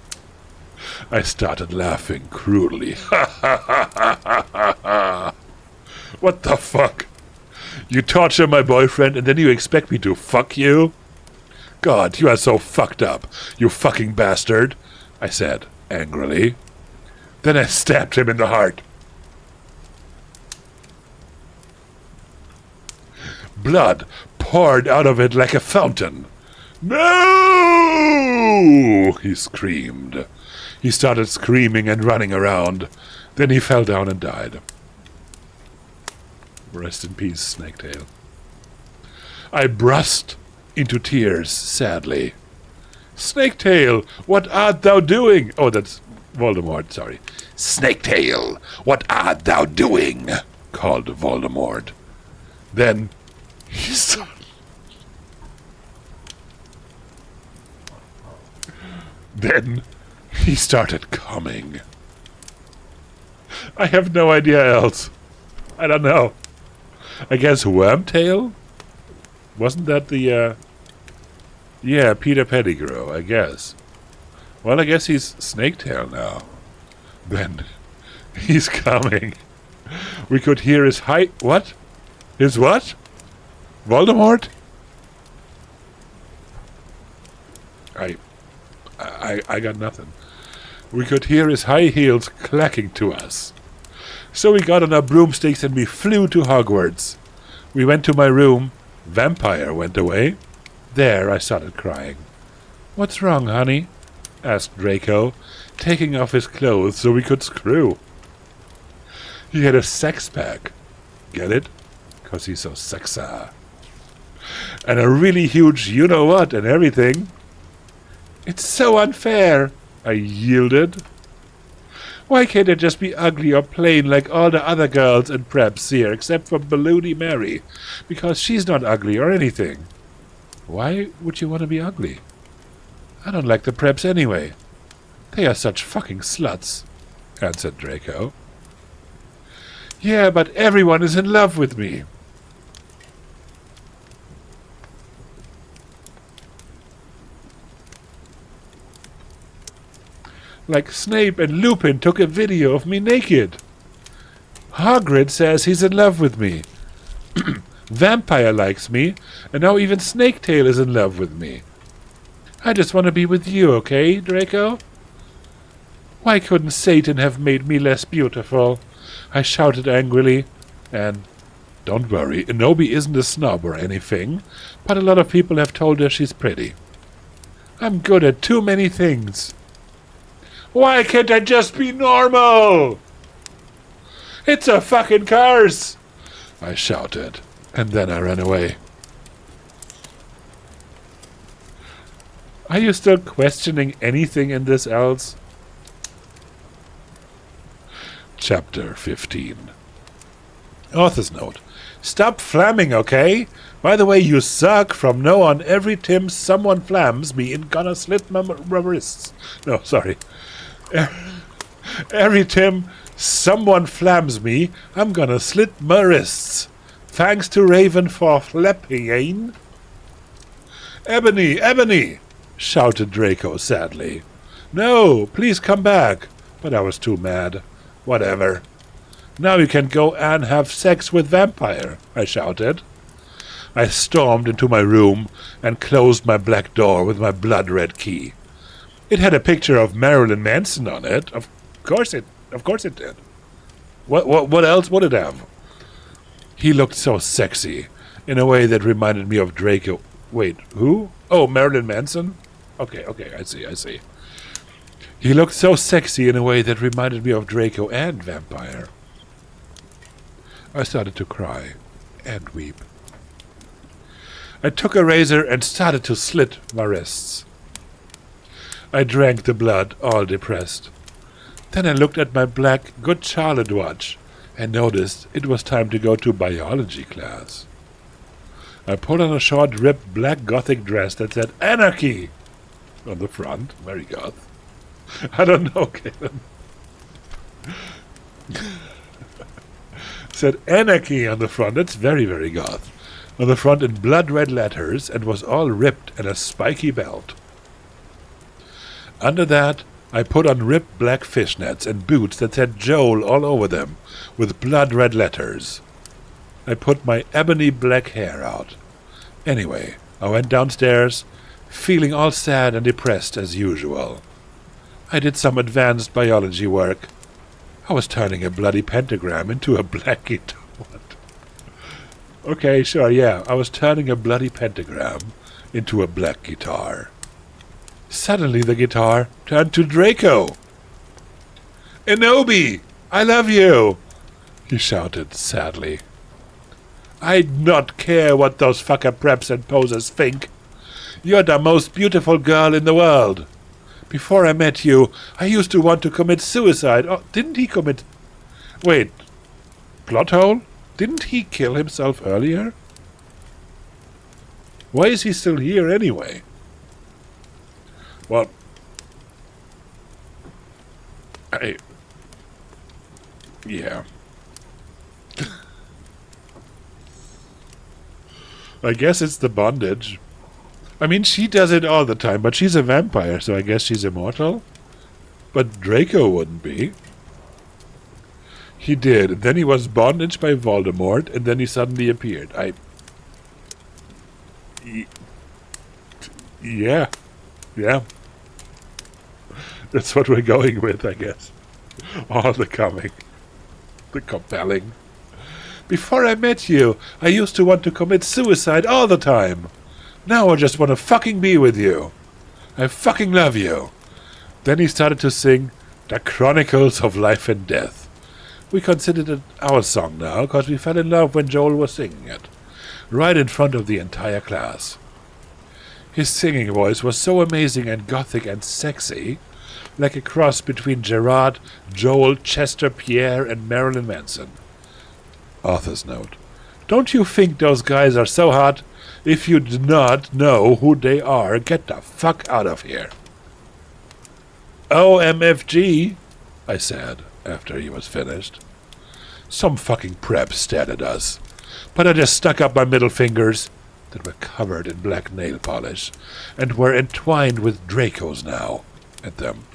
I started laughing crudely. What the fuck? You torture my boyfriend and then you expect me to fuck you? God, you are so fucked up, you fucking bastard, I said angrily. Then I stabbed him in the heart. Blood poured out of it like a fountain. "No!" he screamed. He started screaming and running around. Then he fell down and died. Rest in peace, Snaketail. I burst into tears, sadly. "Snaketail, what art thou doing?" Oh, that's Voldemort, sorry. "Snaketail, what art thou doing?" called Voldemort. Then he started coming. I have no idea else. I don't know. I guess Wormtail? Wasn't that the, yeah, Peter Pettigrew, I guess. Well, I guess he's Snaketail now. Then he's coming. We could hear his what? His what? Voldemort? I got nothing. We could hear his high heels clacking to us. So we got on our broomsticks and we flew to Hogwarts. We went to my room. Vampire went away. There I started crying. "What's wrong, honey?" asked Draco, taking off his clothes so we could screw. He had a sex pack. Get it? 'Cause he's so sexa. And a really huge you-know-what and everything. "It's so unfair," I yielded. "Why can't I just be ugly or plain like all the other girls and preps here, except for Balloony Mary? Because she's not ugly or anything." "Why would you want to be ugly?" "I don't like the preps anyway. They are such fucking sluts," answered Draco. "Yeah, but everyone is in love with me." Like Snape and Lupin took a video of me naked. Hagrid says he's in love with me. Vampire likes me, and now even Snaketail is in love with me. I just want to be with you, okay, Draco? Why couldn't Satan have made me less beautiful? I shouted angrily. And don't worry, Enobi isn't a snob or anything, but a lot of people have told her she's pretty. I'm good at too many things. Why can't I just be normal? It's a fucking curse! I shouted, and then I ran away. Are you still questioning anything in this else? Chapter 15. Author's note. Stop flamming, okay? By the way, you suck. From now on, every time someone flams me, I'm gonna slit my wrists. No, sorry. Every time someone flams me, I'm gonna slit my wrists. Thanks to Raven for flapping. Ebony, Ebony! Shouted Draco sadly. No, please come back. But I was too mad. Whatever. Now you can go and have sex with vampire, I shouted. I stormed into my room and closed my black door with my blood-red key. It had a picture of Marilyn Manson on it. Of course it did. What else would it have? He looked so sexy, in a way that reminded me of Draco. Wait, who? Oh, Marilyn Manson? Okay, I see. He looked so sexy in a way that reminded me of Draco and vampire. I started to cry and weep. I took a razor and started to slit my wrists. I drank the blood, all depressed. Then I looked at my black Good Charlotte watch and noticed it was time to go to biology class. I put on a short, ripped black gothic dress that said Anarchy on the front. Very goth. I don't know, Caitlin. Said Anarchy on the front. That's very, very goth. On the front in blood-red letters and was all ripped and a spiky belt. Under that, I put on ripped black fishnets and boots that said Joel all over them with blood-red letters. I put my ebony black hair out. Anyway, I went downstairs, feeling all sad and depressed as usual. I did some advanced biology work. I was turning a bloody pentagram into a black guitar. What? Okay, sure, yeah. I was turning a bloody pentagram into a black guitar. Suddenly the guitar turned to Draco. Enobi, I love you, he shouted sadly. I'd not care what those fucker preps and posers think. You're the most beautiful girl in the world. Before I met you, I used to want to commit suicide. Oh, didn't he commit... Wait. Plot hole? Didn't he kill himself earlier? Why is he still here anyway? Well... Yeah. I guess it's the bondage. I mean, she does it all the time, but she's a vampire, so I guess she's immortal? But Draco wouldn't be. He did, and then he was bondaged by Voldemort, and then he suddenly appeared. Yeah. That's what we're going with, I guess. All the coming. The compelling. Before I met you, I used to want to commit suicide all the time. Now I just want to fucking be with you. I fucking love you. Then he started to sing The Chronicles of Life and Death. We considered it our song now, because we fell in love when Joel was singing it, right in front of the entire class. His singing voice was so amazing and gothic and sexy, like a cross between Gerard, Joel, Chester, Pierre, and Marilyn Manson. Author's note. Don't you think those guys are so hot? If you do not know who they are, get the fuck out of here. OMFG, I said, after he was finished. Some fucking prep stared at us, but I just stuck up my middle fingers, that were covered in black nail polish, and were entwined with Dracos now, at them.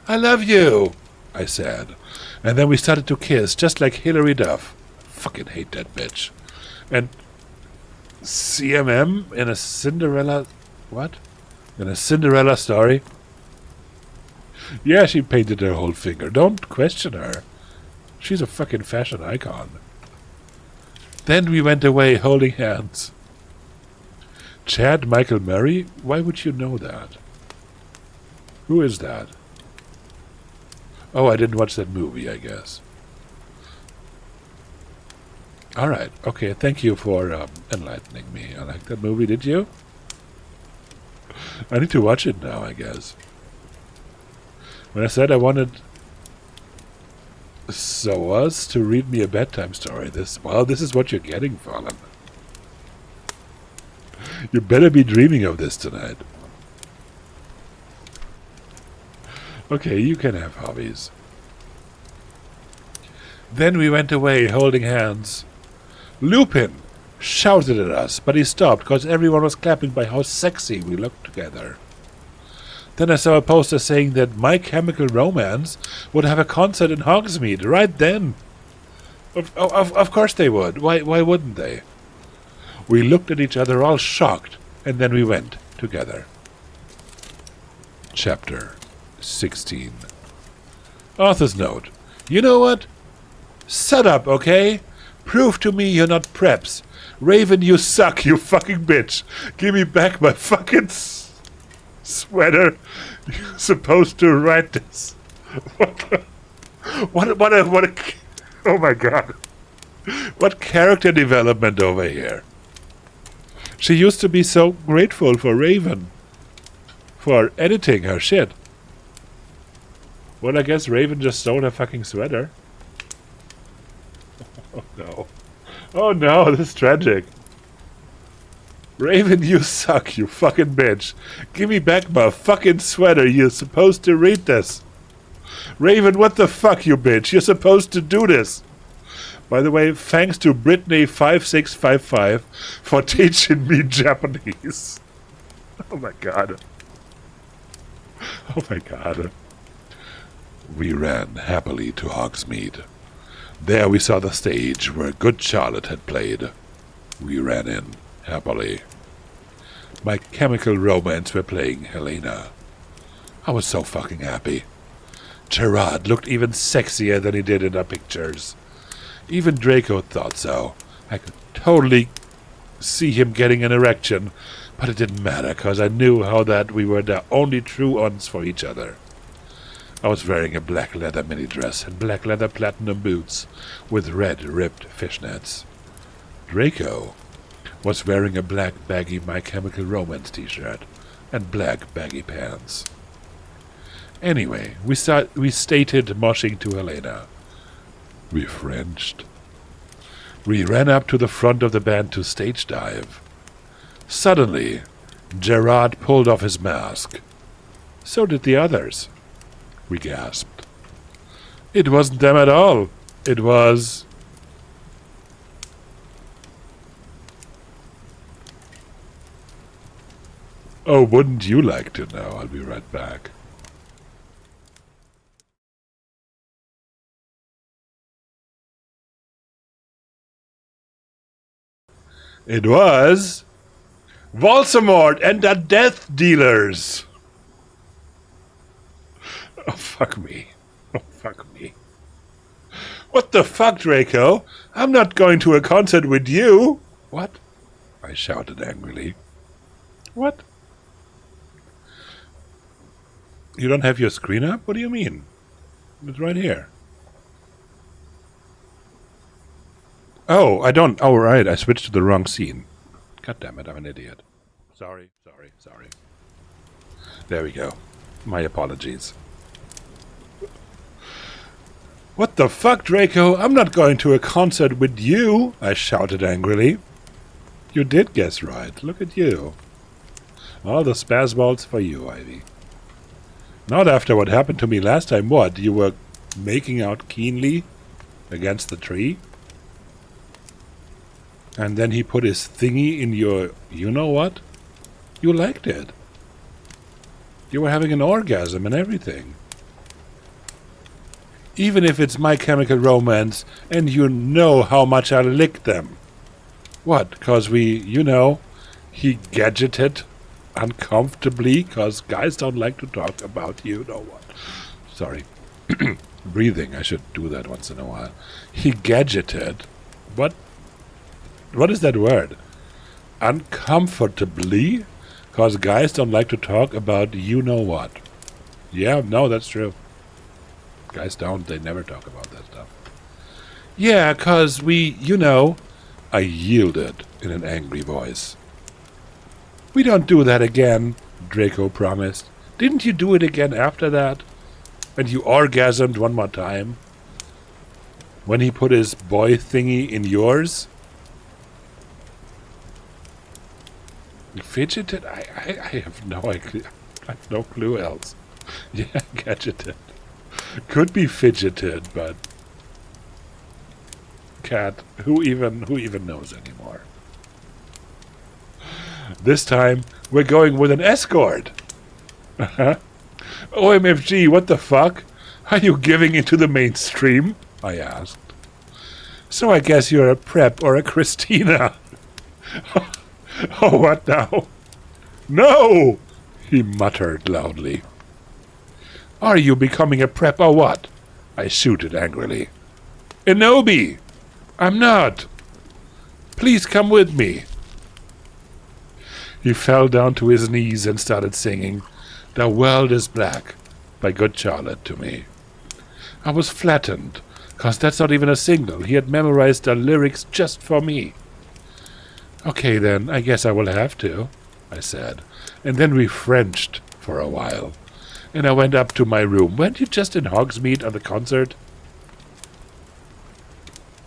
I love you, I said, and then we started to kiss, just like Hilary Duff. Fucking hate that bitch. And CMM in a Cinderella... What? In a Cinderella story? Yeah, she painted her whole finger. Don't question her. She's a fucking fashion icon. Then we went away holding hands. Chad Michael Murray? Why would you know that? Who is that? Oh, I didn't watch that movie, I guess. Alright, okay, thank you for enlightening me. I like that movie, did you? I need to watch it now, I guess. When I said I wanted Soas to read me a bedtime story, this is what you're getting, Fallen. You better be dreaming of this tonight. Okay, you can have hobbies. Then we went away holding hands. Lupin shouted at us, but he stopped because everyone was clapping by how sexy we looked together. Then I saw a poster saying that My Chemical Romance would have a concert in Hogsmeade right then. Of course they would. Why wouldn't they? We looked at each other all shocked, and then we went together. Chapter 16. Author's note. You know what? Shut up, okay? Prove to me you're not preps. Raven, you suck, you fucking bitch. Give me back my fucking sweater. You're supposed to write this. What a oh my god. What character development over here. She used to be so grateful for Raven. For editing her shit. Well, I guess Raven just stole her fucking sweater. Oh no. Oh no, this is tragic. Raven, you suck, you fucking bitch. Give me back my fucking sweater. You're supposed to read this. Raven, what the fuck, you bitch? You're supposed to do this. By the way, thanks to Brittany5655 for teaching me Japanese. Oh my god. Oh my god. We ran happily to Hogsmeade. There we saw the stage where Good Charlotte had played. We ran in happily. My Chemical Romance were playing Helena. I was so fucking happy. Gerard looked even sexier than he did in the pictures. Even Draco thought so. I could totally see him getting an erection, but it didn't matter, cause I knew how that we were the only true ones for each other. I was wearing a black leather mini dress and black leather platinum boots with red ribbed fishnets. Draco was wearing a black baggy My Chemical Romance t-shirt and black baggy pants. Anyway, we stated moshing to Helena. We Frenched. We ran up to the front of the band to stage dive. Suddenly, Gerard pulled off his mask. So did the others. We gasped. It wasn't them at all. It was... Oh, wouldn't you like to know? I'll be right back. It was... Voldemort and the Death Dealers! Oh, fuck me. Oh, fuck me. What the fuck, Draco? I'm not going to a concert with you! What? I shouted angrily. What? You don't have your screen up? What do you mean? It's right here. Oh, I don't. Oh, right. I switched to the wrong scene. God damn it, I'm an idiot. Sorry. There we go. My apologies. What the fuck, Draco? I'm not going to a concert with you, I shouted angrily. You did guess right. Look at you. All the spazballs for you, Ivy. Not after what happened to me last time. What? You were making out keenly against the tree? And then he put his thingy in your you-know-what? You liked it. You were having an orgasm and everything. Even if it's My Chemical Romance and you know how much I licked them. What? 'Cause we, he gadgeted uncomfortably, 'cause guys don't like to talk about you-know-what. Sorry. Breathing. I should do that once in a while. He gadgeted. What is that word? Uncomfortably? 'Cause guys don't like to talk about you-know-what. Yeah, no, that's true. Guys don't. They never talk about that stuff. Yeah, 'cause we, I yielded in an angry voice. We don't do that again, Draco promised. Didn't you do it again after that? And you orgasmed one more time? When he put his boy thingy in yours? You fidgeted? I have no idea. I have no clue else. Yeah, gadgeted. Could be fidgeted, but cat, who even knows anymore? This time we're going with an escort. OMFG, what the fuck? Are you giving into the mainstream? I asked. So I guess you're a prep or a Christina. Oh, what now? No! He muttered loudly. Are you becoming a prep or what? I shooted angrily. Inobi! I'm not! Please come with me. He fell down to his knees and started singing The World is Black by Good Charlotte to me. I was flattened, 'cause that's not even a single. He had memorized the lyrics just for me. Okay then, I guess I will have to, I said, and then we Frenched for a while. And I went up to my room. Weren't you just in Hogsmeade on the concert?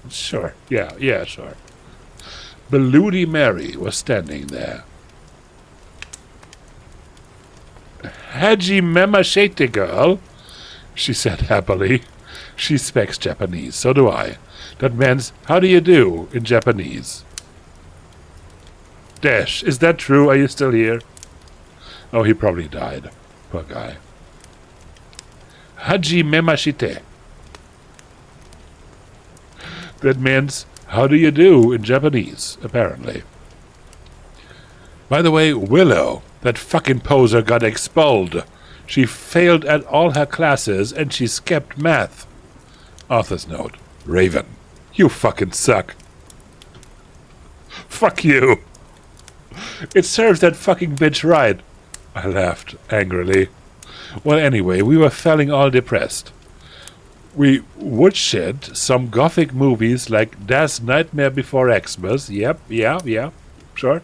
Sure, yeah, sure. Bloody Mary was standing there. Haji Memashete girl, she said happily. She speaks Japanese, so do I. That means, how do you do in Japanese? Dash, is that true? Are you still here? Oh, he probably died. Poor guy. Haji Memashite. That means, how do you do in Japanese, apparently. By the way, Willow, that fucking poser, got expelled. She failed at all her classes and she skipped math. Author's note. Raven, you fucking suck. Fuck you. It serves that fucking bitch right. I laughed angrily. Well, anyway, we were feeling all depressed. We would shit some gothic movies like Das Nightmare Before Xmas. Yep, yeah, sure.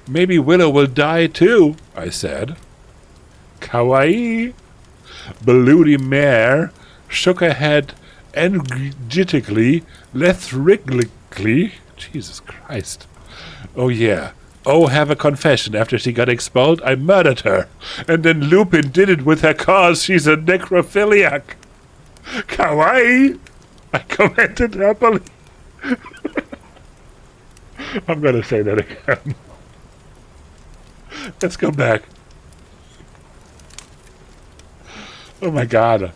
Maybe Willow will die too, I said. Kawaii. Bloody Mare shook her head energetically, lethargically. Jesus Christ. Oh yeah. Oh, have a confession. After she got expelled, I murdered her. And then Lupin did it with her cause. She's a necrophiliac. Kawaii. I commented happily. I'm going to say that again. Let's go back. Oh my god.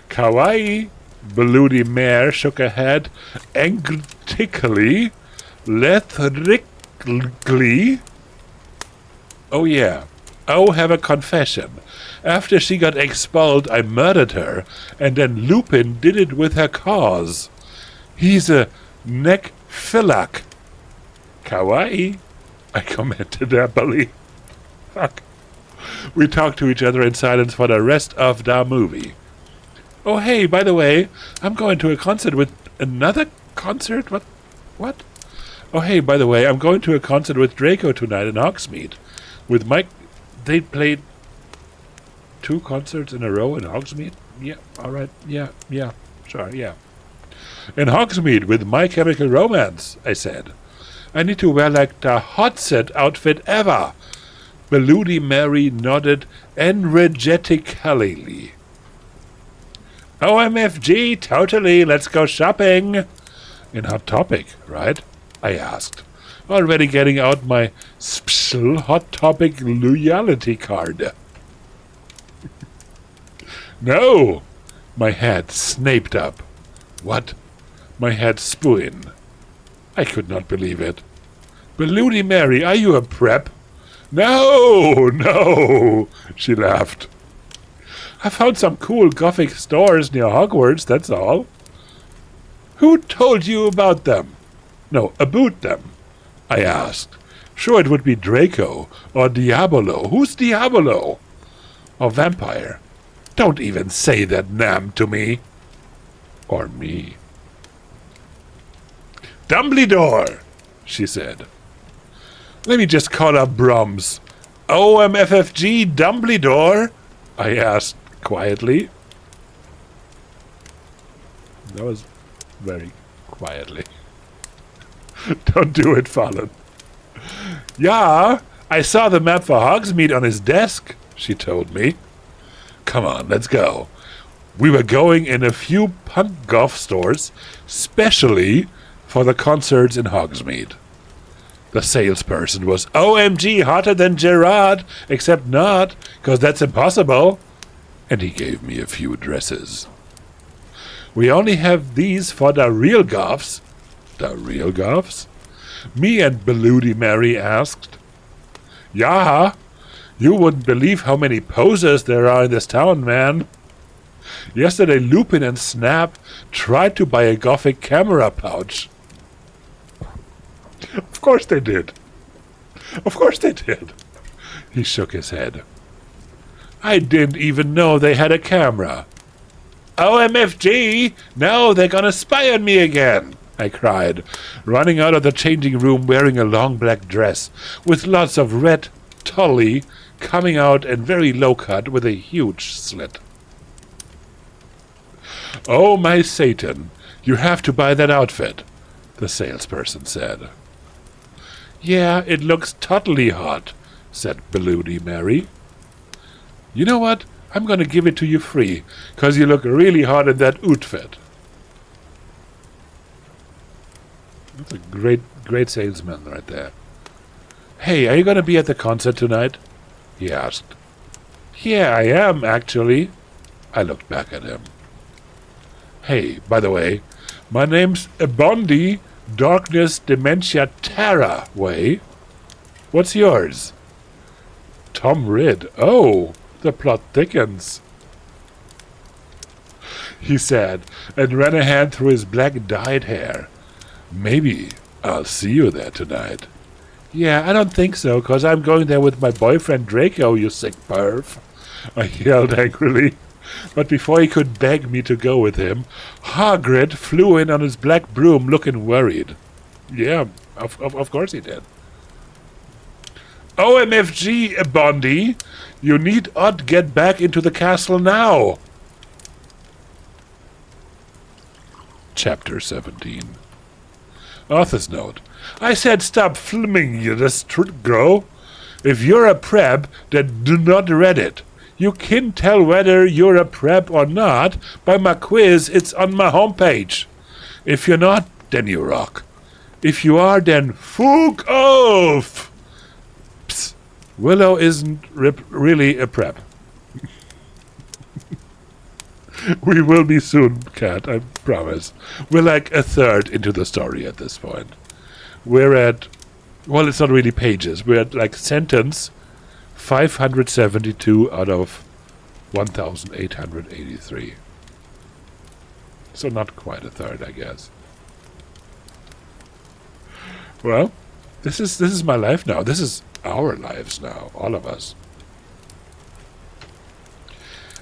Kawaii. Bloody Mare shook her head angrily, lethargically. Oh yeah. Oh, have a confession. After she got expelled, I murdered her, and then Lupin did it with her cause. He's a necrophiliac. Kawaii. I commented happily. Fuck. We talked to each other in silence for the rest of the movie. Oh, hey, by the way, I'm going to a concert with... Another concert? What? Oh, hey, by the way, I'm going to a concert with Draco tonight in Hogsmeade. With Mike... They played 2 concerts in a row in Hogsmeade? Yeah, alright, yeah, sure, yeah. In Hogsmeade with My Chemical Romance, I said. I need to wear like the hot set outfit ever. Bloody Mary nodded energetically. OMFG, totally, let's go shopping. In Hot Topic, right? I asked. Already getting out my special Hot Topic loyalty card. No! My head snaped up. What? My head spun. I could not believe it. Bloody Mary, are you a prep? No, she laughed. I found some cool gothic stores near Hogwarts, that's all. Who told you about them? No, about them, I asked. Sure, it would be Draco or Diabolo. Who's Diabolo? Or Vampire. Don't even say that name to me. Or me. Dumbledore, she said. Let me just call up Brahms. OMFFG Dumbledore, I asked quietly. That was very quietly. Don't do it, Fallon. Yeah, I saw the map for Hogsmeade on his desk, she told me. Come on, let's go. We were going in a few punk goth stores, specially for the concerts in Hogsmeade. The salesperson was OMG hotter than Gerard, except not, 'cause that's impossible. And he gave me a few dresses. We only have these for the real goths. The real goths? Me and Bloody Mary asked. Yeah, you wouldn't believe how many posers there are in this town, man. Yesterday Lupin and Snap tried to buy a gothic camera pouch. Of course they did. Of course they did. He shook his head. I didn't even know they had a camera. OMFG! Now they're gonna spy on me again, I cried, running out of the changing room wearing a long black dress with lots of red tully coming out and very low cut with a huge slit. Oh, my Satan, you have to buy that outfit, the salesperson said. Yeah, it looks totally hot, said Bloody Mary. You know what? I'm gonna give it to you free, 'cause you look really hot in that outfit. That's a great salesman right there. Hey, are you gonna be at the concert tonight? He asked. Yeah, I am, actually. I looked back at him. Hey, by the way, my name's Bondi Darkness Dementia Terra Way. What's yours? Tom Ridd. Oh, the plot thickens, he said, and ran a hand through his black dyed hair. Maybe I'll see you there tonight. Yeah, I don't think so, 'cause I'm going there with my boyfriend Draco, you sick perv, I yelled angrily. But before he could beg me to go with him, Hagrid flew in on his black broom looking worried. Yeah, of course he did. OMFG, Bondi! You need not get back into the castle now! Chapter 17. Author's note. I said stop filming, you grow. If you're a prep, then do not read it. You can tell whether you're a prep or not by my quiz. It's on my homepage. If you're not, then you rock. If you are, then fuck off! Psst. Willow isn't really a prep. We will be soon, Cat, I promise. We're like a third into the story at this point. We're at, well, it's not really pages. We're at like sentence 572 out of 1,883. So not quite a third, I guess. Well, this is my life now. This is our lives now, all of us.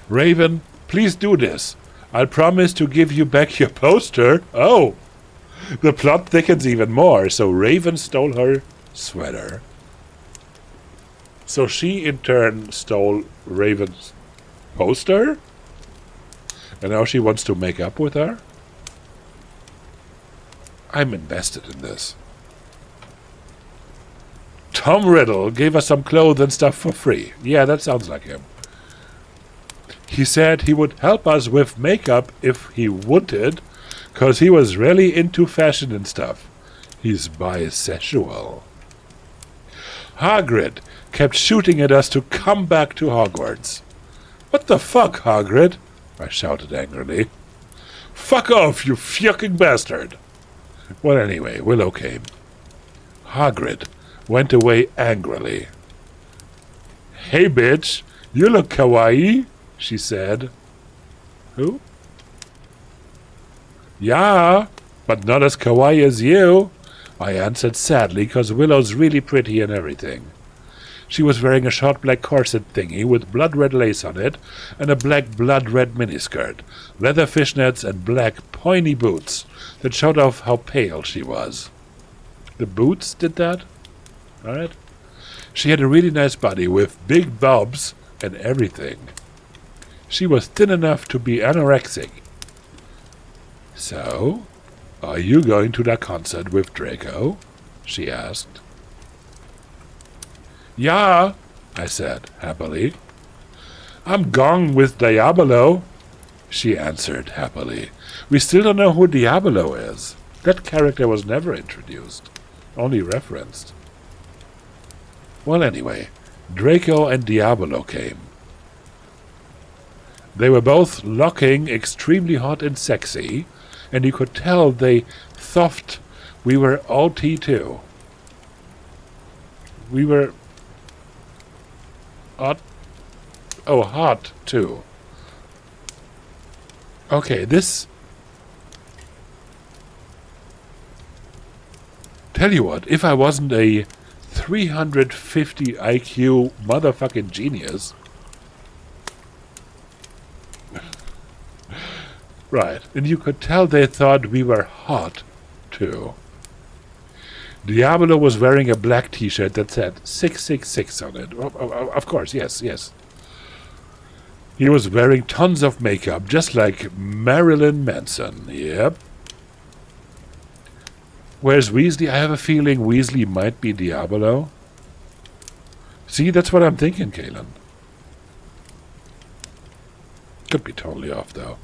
Raven, please do this. I'll promise to give you back your poster. Oh, the plot thickens even more. So Raven stole her sweater. So she in turn stole Raven's poster? And now she wants to make up with her? I'm invested in this. Tom Riddle gave us some clothes and stuff for free. Yeah, that sounds like him. He said he would help us with makeup if he wanted, 'cause he was really into fashion and stuff. He's bisexual. Hagrid kept shooting at us to come back to Hogwarts. What the fuck, Hagrid? I shouted angrily. Fuck off, you fucking bastard! Well, anyway, Willow came. Hagrid went away angrily. Hey, bitch, you look kawaii, she said. Who? Yeah, but not as kawaii as you, I answered sadly, 'cause Willow's really pretty and everything. She was wearing a short black corset thingy with blood-red lace on it and a black blood-red miniskirt, leather fishnets and black pointy boots that showed off how pale she was. The boots did that? All right. She had a really nice body with big bulbs and everything. She was thin enough to be anorexic. So, are you going to that concert with Draco? She asked. Yeah, I said happily. I'm gone with Diabolo, she answered happily. We still don't know who Diabolo is. That character was never introduced, only referenced. Well, anyway, Draco and Diabolo came. They were both looking extremely hot and sexy, and you could tell they thought we were OT too. We were hot too. Okay, this... Tell you what, if I wasn't a 350 IQ motherfucking genius... Right, and you could tell they thought we were hot too. Diabolo was wearing a black t-shirt that said 666 on it. Of course, yes. He was wearing tons of makeup, just like Marilyn Manson. Yep. Where's Weasley? I have a feeling Weasley might be Diabolo. See, that's what I'm thinking, Kaylin. Could be totally off, though.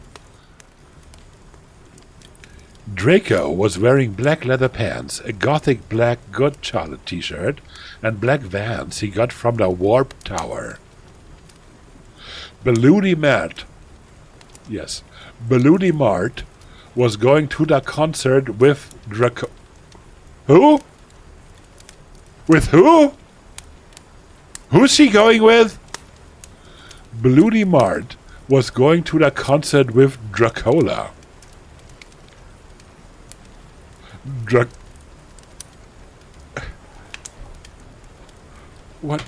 Draco was wearing black leather pants, a gothic black Good Charlotte t-shirt, and black Vans he got from the Warp Tower. Beludi Mart was going to the concert with Draco... Who? With who? Who's she going with? Beludi Mart was going to the concert with Dracola. What?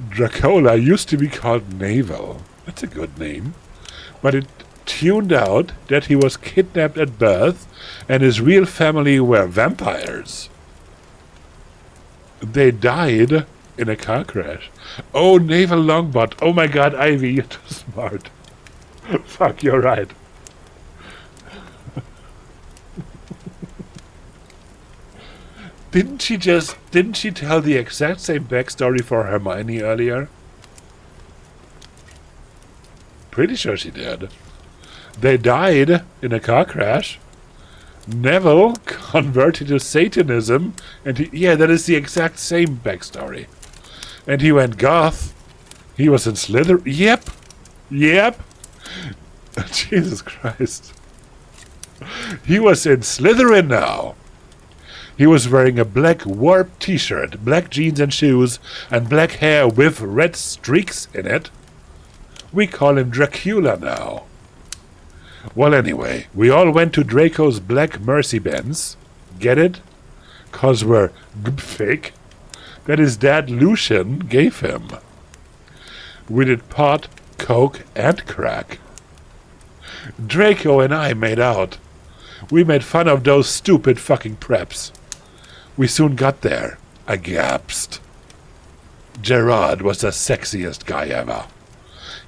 Dracola used to be called Navel. That's a good name. But it tuned out that he was kidnapped at birth and his real family were vampires. They died in a car crash. Oh, Navel Longbot. Oh my god, Ivy, you're too smart. Fuck, you're right. Didn't she tell the exact same backstory for Hermione earlier? Pretty sure she did. They died in a car crash. Neville converted to Satanism, and that is the exact same backstory. And he went goth. He was in Slytherin. Yep. Jesus Christ. He was in Slytherin now. He was wearing a black warp t-shirt, black jeans and shoes, and black hair with red streaks in it. We call him Dracula now. Well, anyway, we all went to Draco's black Mercy Benz. Get it? 'Cause we're fake. That his dad Lucian gave him. We did pot, coke, and crack. Draco and I made out. We made fun of those stupid fucking preps. We soon got there. I gasped. Gerard was the sexiest guy ever.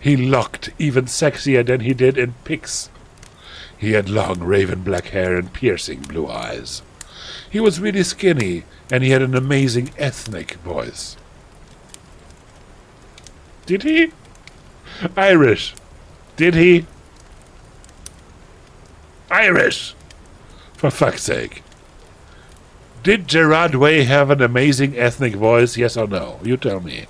He looked even sexier than he did in pics. He had long raven black hair and piercing blue eyes. He was really skinny, and he had an amazing ethnic voice. Did he? Irish. Did he? Irish! For fuck's sake. Did Gerard Way have an amazing ethnic voice, yes or no? You tell me.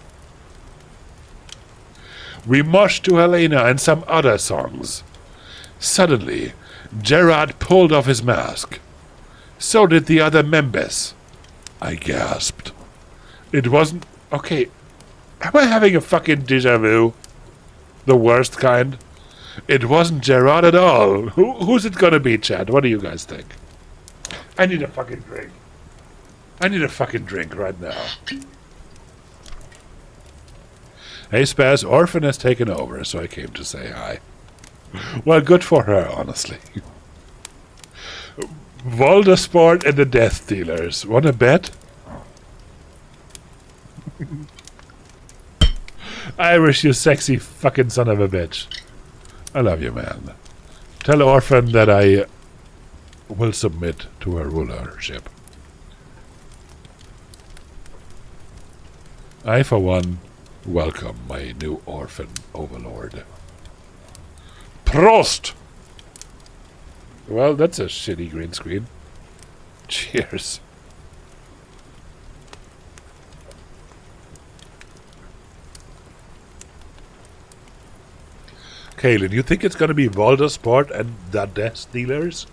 We moshed to Helena and some other songs. Suddenly, Gerard pulled off his mask. So did the other members. I gasped. It wasn't... Okay, am I having a fucking déjà vu? The worst kind? It wasn't Gerard at all. Who's it gonna be, Chad? What do you guys think? I need a fucking drink. I need a fucking drink right now. Hey, Spaz, Orphan has taken over, so I came to say hi. Well, good for her, honestly. Voldesport and the Death Dealers. Wanna bet? Irish, you sexy fucking son of a bitch. I love you, man. Tell Orphan that I will submit to her rulership. I, for one, welcome my new orphan overlord. Prost! Well, that's a shitty green screen. Cheers. Kaylin, you think it's gonna be Voldemort and the Death Dealers?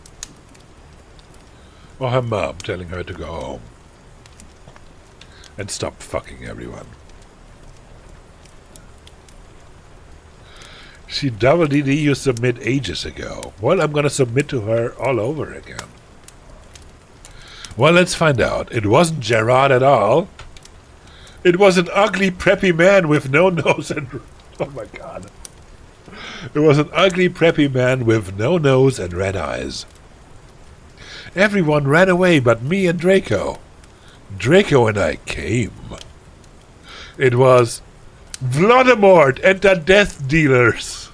Or her mom telling her to go home and stop fucking everyone? She double DD you submit ages ago. Well, I'm gonna submit to her all over again. Well, let's find out. It wasn't Gerard at all. It was an ugly, preppy man with no nose and... Oh my god. It was an ugly, preppy man with no nose and red eyes. Everyone ran away but me and Draco. Draco and I came. It was Voldemort and the Death Dealers.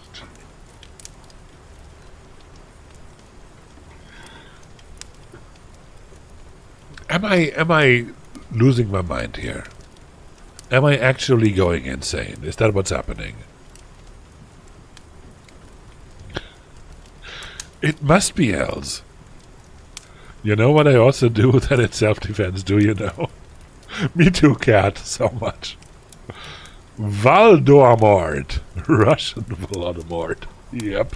Am I losing my mind here? Am I actually going insane? Is that what's happening? It must be elves. You know what I also do that in self-defense, do you know? Me too, cat, so much. Voldemort. Russian Voldemort. Yep.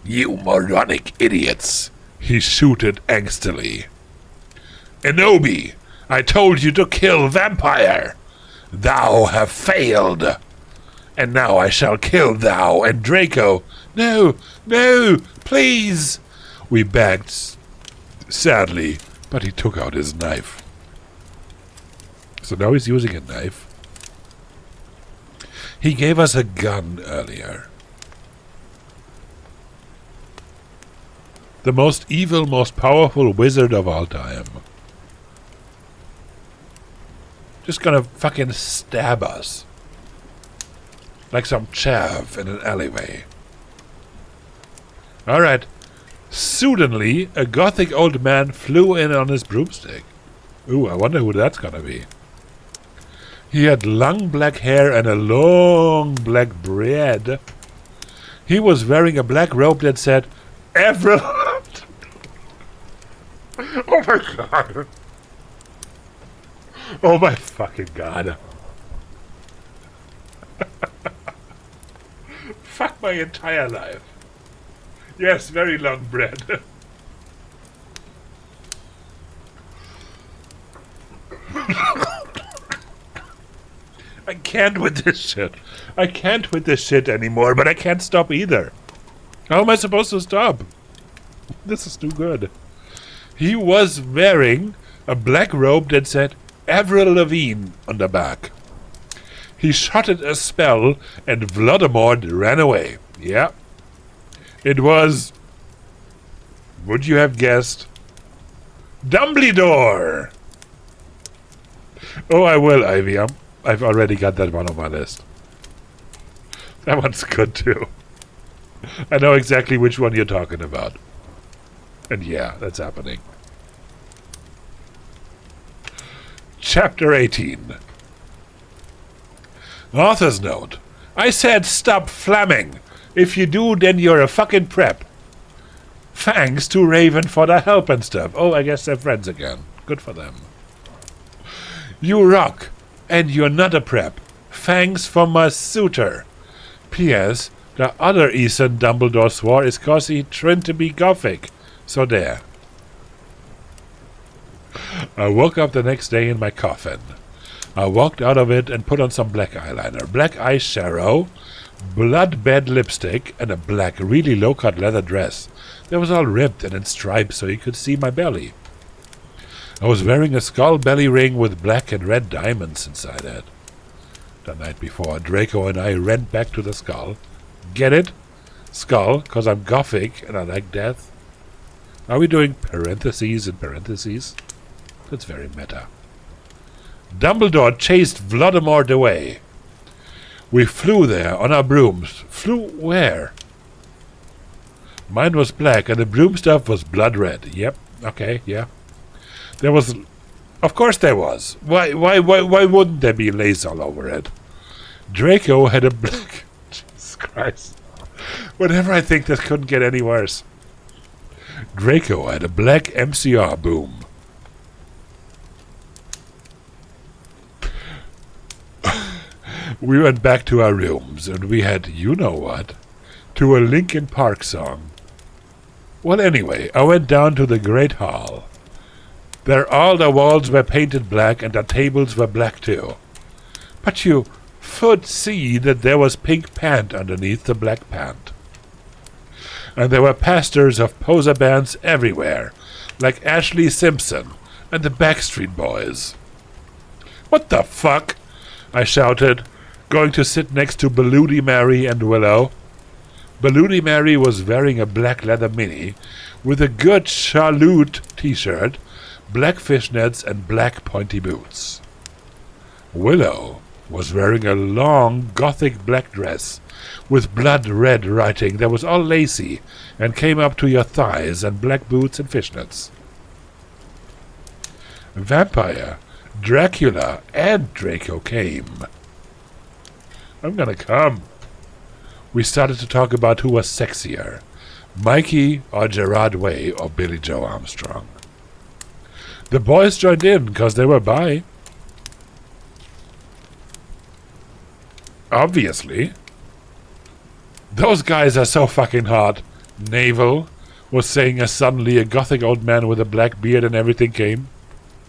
You moronic idiots, he shouted angstily. Enobi, I told you to kill vampire. Thou have failed. And now I shall kill thou and Draco. No, no, please. We begged sadly, but he took out his knife. So now he's using a knife. He gave us a gun earlier. The most evil, most powerful wizard of all time. Just gonna fucking stab us. Like some chav in an alleyway. Alright. Suddenly, a gothic old man flew in on his broomstick. Ooh, I wonder who that's gonna be. He had long black hair and a long black beard. He was wearing a black robe that said, Avril. Oh my god. Oh my fucking god. Fuck my entire life. Yes, very long bread. I can't with this shit. I can't with this shit anymore, but I can't stop either. How am I supposed to stop? This is too good. He was wearing a black robe that said Avril Lavigne on the back. He shotted a spell and Voldemort ran away. Yeah. It was... Would you have guessed? Dumbledore! Oh, I will, Ivy. I've already got that one on my list. That one's good too. I know exactly which one you're talking about. And yeah, that's happening. Chapter 18. Author's note. I said stop flamming. If you do, then you're a fucking prep. Thanks to Raven for the help and stuff. Oh, I guess they're friends again. Good for them. You rock. And you're not a prep. Thanks for my suitor. P.S. The other Ethan Dumbledore swore is cause he trained to be gothic. So there. I woke up the next day in my coffin. I walked out of it and put on some black eyeliner, black eyeshadow, blood-bed lipstick, and a black, really low-cut leather dress that was all ripped and in stripes so you could see my belly. I was wearing a skull belly ring with black and red diamonds inside it. The night before, Draco and I ran back to the skull. Get it? Skull, because I'm gothic and I like death. Are we doing parentheses in parentheses? That's very meta. Dumbledore chased Voldemort away. We flew there on our brooms. Flew where? Mine was black and the broom stuff was blood red. Yep. Okay, yeah. There was... Of course there was. Why wouldn't there be lace all over it? Draco had a black... Jesus Christ. Whenever I think this couldn't get any worse. Draco had a black MCR boom. We went back to our rooms, and we had, you know what, to a Linkin Park song. Well, anyway, I went down to the Great Hall. There all the walls were painted black, and the tables were black too. But you could see that there was pink paint underneath the black paint. And there were posters of poser bands everywhere, like Ashley Simpson and the Backstreet Boys. What the fuck? I shouted, going to sit next to Bloody Mary and Willow. Bloody Mary was wearing a black leather mini with a good Charlotte t-shirt, black fishnets and black pointy boots. Willow was wearing a long gothic black dress with blood red writing that was all lacy and came up to your thighs, and black boots and fishnets. Vampire, Dracula, and Draco came. I'm gonna come. We started to talk about who was sexier, Mikey or Gerard Way or Billy Joe Armstrong. The boys joined in because they were bi. Obviously. Those guys are so fucking hot. Navel was saying as suddenly a gothic old man with a black beard and everything came.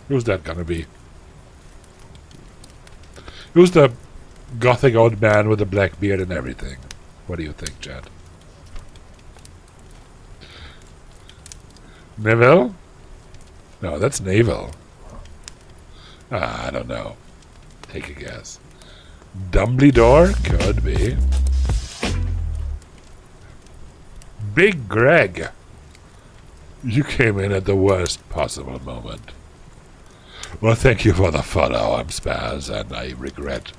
Who's that gonna be? Who's the gothic old man with a black beard and everything? What do you think, Chad? Neville? No, that's Navel. I don't know. Take a guess. Dumbledore? Could be. Big Greg. You came in at the worst possible moment. Well, thank you for the follow. I'm Spaz, and I regret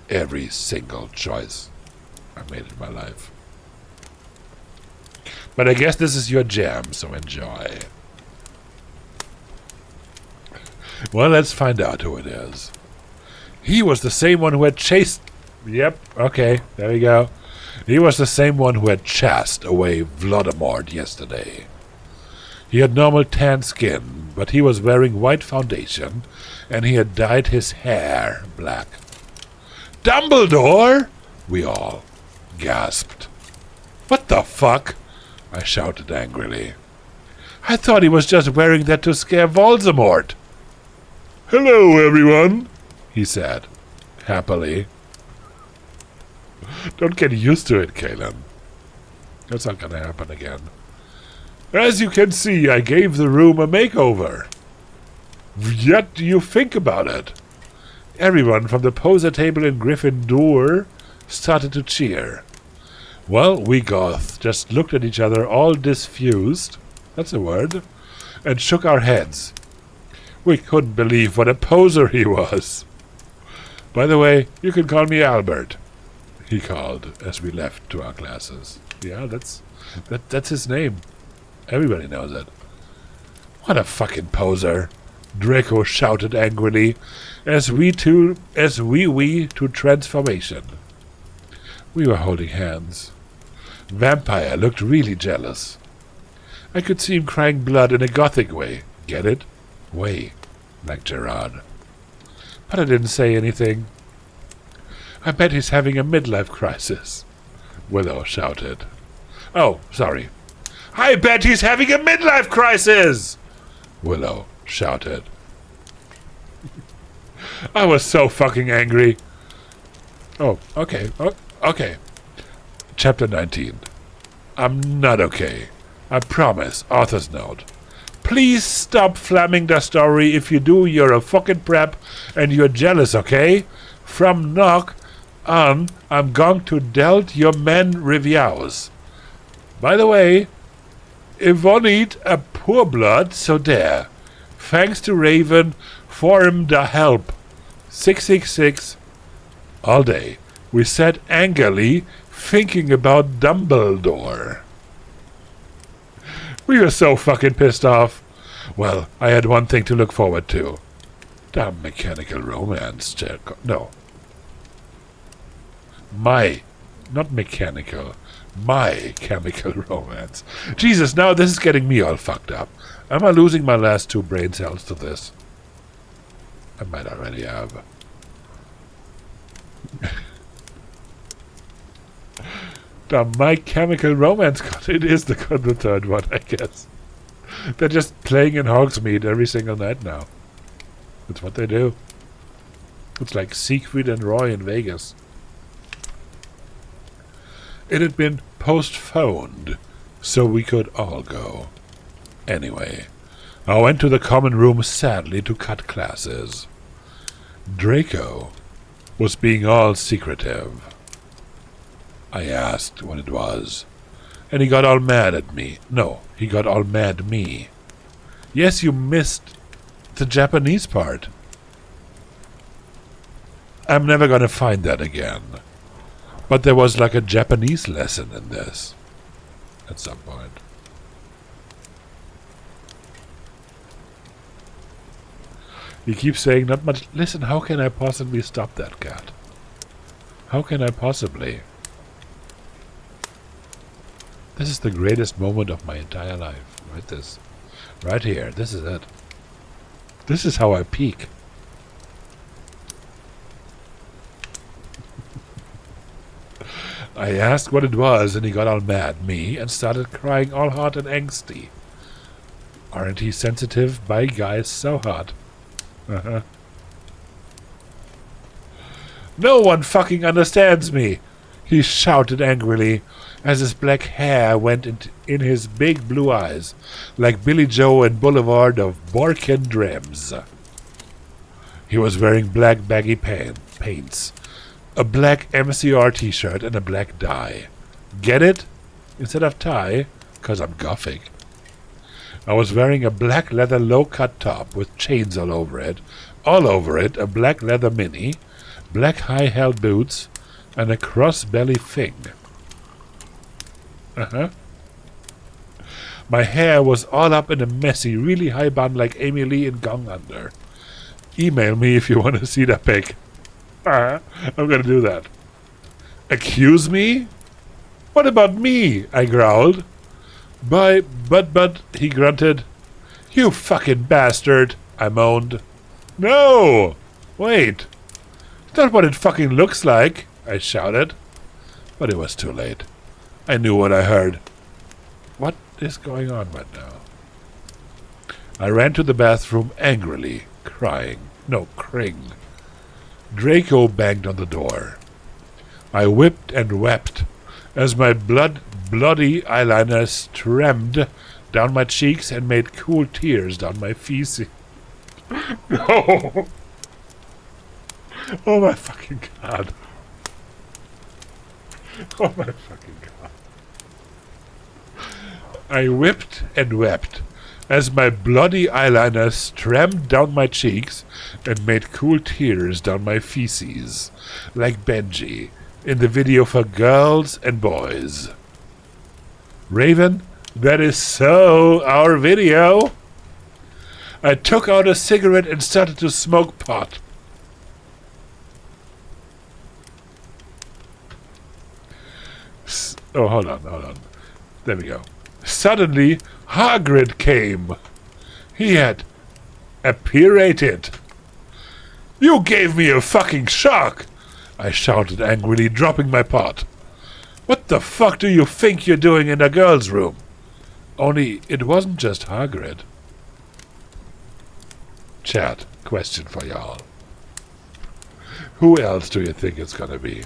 every single choice I made in my life. But I guess this is your jam, so enjoy. Well, let's find out who it is. He was the same one who had chased... Yep, okay, there we go. He was the same one who had chased away Voldemort yesterday. He had normal tan skin, but he was wearing white foundation, and he had dyed his hair black. Dumbledore! We all gasped. What the fuck? I shouted angrily. I thought he was just wearing that to scare Voldemort. Hello, everyone, he said, happily. Don't get used to it, Kalen. That's not gonna happen again. As you can see, I gave the room a makeover. What do you think about it? Everyone from the poser table in Gryffindor started to cheer. Well, we Goths just looked at each other all disfused, that's a word, and shook our heads. We couldn't believe what a poser he was. By the way, you can call me Albert, he called as we left to our classes. Yeah, that's his name. Everybody knows it. What a fucking poser, Draco shouted angrily as we to transformation. We were holding hands. Vampire looked really jealous. I could see him crying blood in a gothic way. Get it? Way, like Gerard. But I didn't say anything. I bet he's having a midlife crisis, Willow shouted. Oh, sorry. I bet he's having a midlife crisis, Willow shouted. I was so fucking angry. Oh, okay. Okay. Chapter 19. I'm not okay. I promise. Author's note. Please stop flamming the story. If you do, you're a fucking prep and you're jealous, okay? From knock on, I'm going to dealt your men reviews. By the way, Yvonne a poor blood, so there. Thanks to Raven for him the help. 666. All day, we sat angrily thinking about Dumbledore. We were so fucking pissed off. Well, I had one thing to look forward to. Damn mechanical romance. No. Not mechanical. My chemical romance. Jesus, now this is getting me all fucked up. Am I losing my last 2 brain cells to this? I might already have. The My Chemical Romance concert. It is the third one, I guess. They're just playing in Hogsmeade every single night now. That's what they do. It's like Siegfried and Roy in Vegas. It had been postponed, so we could all go. Anyway, I went to the common room sadly to cut classes. Draco was being all secretive. I asked what it was, and he got all mad at me. No, he got all mad at me. Yes, you missed the Japanese part. I'm never gonna find that again. But there was like a Japanese lesson in this at some point. He keeps saying not much. Listen, how can I possibly stop that cat? How can I possibly? This is the greatest moment of my entire life. Right this. Right here. This is it. This is how I peak. I asked what it was, and he got all mad at me and started crying all hot and angsty. Aren't he sensitive? By guys, so hot. No one fucking understands me, he shouted angrily, as his black hair went in his big blue eyes, like Billy Joe and Boulevard of Borken Dreams. He was wearing black baggy paints, a black MCR t-shirt, and a black tie. Get it? Instead of tie, 'cause I'm gothic. I was wearing a black leather low-cut top with chains all over it, a black leather mini, black high-heel boots, and a cross-belly thing. My hair was all up in a messy, really high bun like Amy Lee in Gong Under. Email me if you want to see the pic. I'm gonna do that. Accuse me? What about me? I growled. But, he grunted. You fucking bastard, I moaned. No! Wait. It's not what it fucking looks like, I shouted. But it was too late. I knew what I heard. What is going on right now? I ran to the bathroom angrily, crying. No, cring. Draco banged on the door. I whipped and wept as my bloody eyeliner streamed down my cheeks and made cool tears down my feces. No! Oh my fucking god. Oh my fucking god. I whipped and wept as my bloody eyeliner streamed down my cheeks and made cool tears down my feces, like Benji in the video for girls and boys. Raven, that is so our video. I took out a cigarette and started to smoke pot. Oh, hold on. There we go. Suddenly, Hagrid came. He had apparated. You gave me a fucking shock, I shouted angrily, dropping my pot. What the fuck do you think you're doing in a girl's room? Only, it wasn't just Hagrid. Chat, question for y'all. Who else do you think it's gonna be?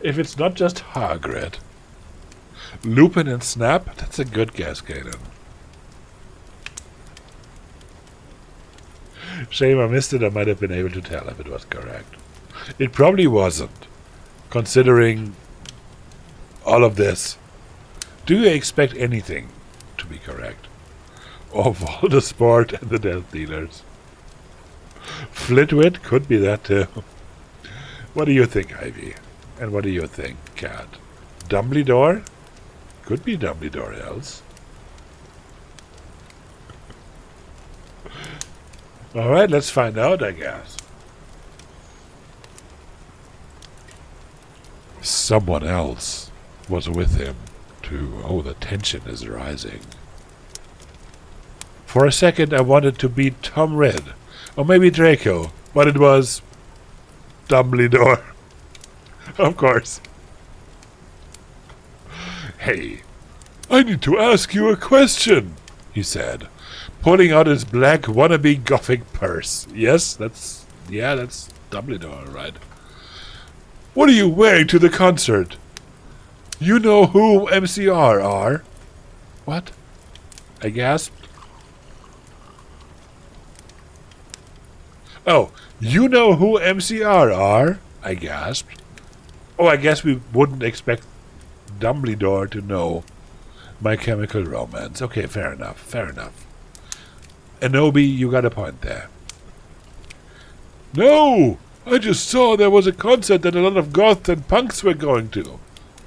If it's not just Hagrid, Lupin and Snap, that's a good guess, Kaden. Shame I missed it. I might have been able to tell if it was correct. It probably wasn't, considering all of this. Do you expect anything to be correct? Or Voldemort and the Death Dealers? Flitwick could be that too. What do you think, Ivy? And what do you think, Cat? Dumbledore? Could be Dumbledore else. Alright, let's find out, I guess. Someone else was with him, too. Oh, the tension is rising. For a second, I wanted to be Tom Red, or maybe Draco, but it was Dumbledore. Of course. Hey, I need to ask you a question, he said, pulling out his black wannabe gothic purse. Yes, that's Dumbledore, right? What are you wearing to the concert? You know who MCR are? What? I gasped. Oh, you know who MCR are? I gasped. Oh, I guess we wouldn't expect Dumbledore to know My Chemical Romance. Okay, fair enough. Anobi, you got a point there. No! I just saw there was a concert that a lot of goths and punks were going to,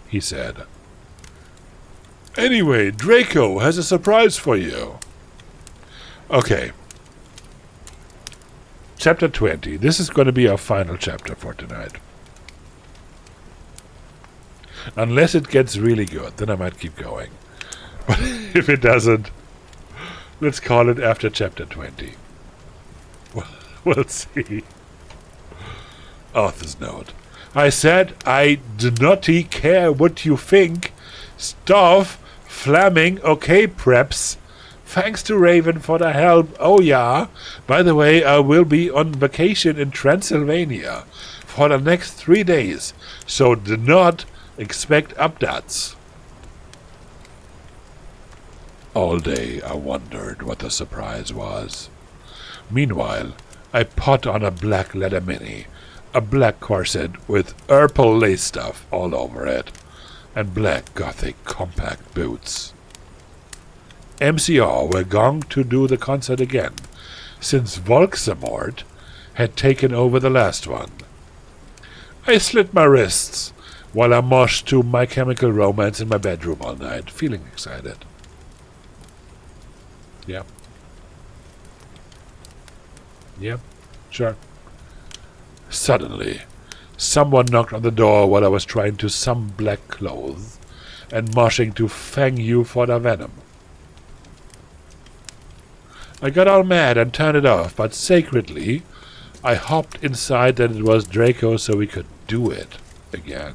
he said. Anyway, Draco has a surprise for you. Okay. Chapter 20. This is going to be our final chapter for tonight. Unless it gets really good, then I might keep going. But if it doesn't, let's call it after chapter 20. We'll see. Author's note. I said I do not care what you think. Stuff, Flaming, okay, preps. Thanks to Raven for the help. Oh yeah. By the way, I will be on vacation in Transylvania for the next 3 days. So do not expect updates. All day I wondered what the surprise was. Meanwhile, I put on a black leather mini, a black corset with purple lace stuff all over it, and black gothic compact boots. MCR were going to do the concert again, since Volksamort had taken over the last one. I slit my wrists while I moshed to My Chemical Romance in my bedroom all night, feeling excited. Yep, sure. Suddenly, someone knocked on the door while I was trying to sum black clothes and moshing to fang you for the venom. I got all mad and turned it off, but sacredly, I hopped inside that it was Draco so we could do it again.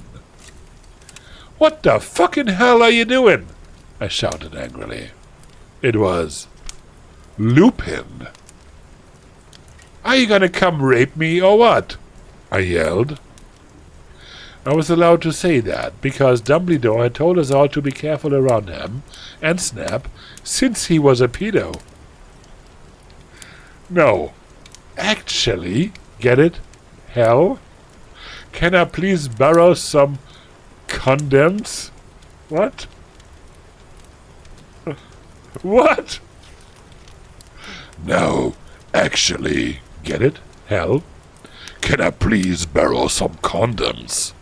What the fucking hell are you doing? I shouted angrily. It was Lupin. Are you gonna come rape me or what? I yelled. I was allowed to say that because Dumbledore had told us all to be careful around him and Snap since he was a pedo. No, actually, get it? Hell? Can I please borrow some condoms? What? What? No, actually, get it? Hell? Can I please borrow some condoms?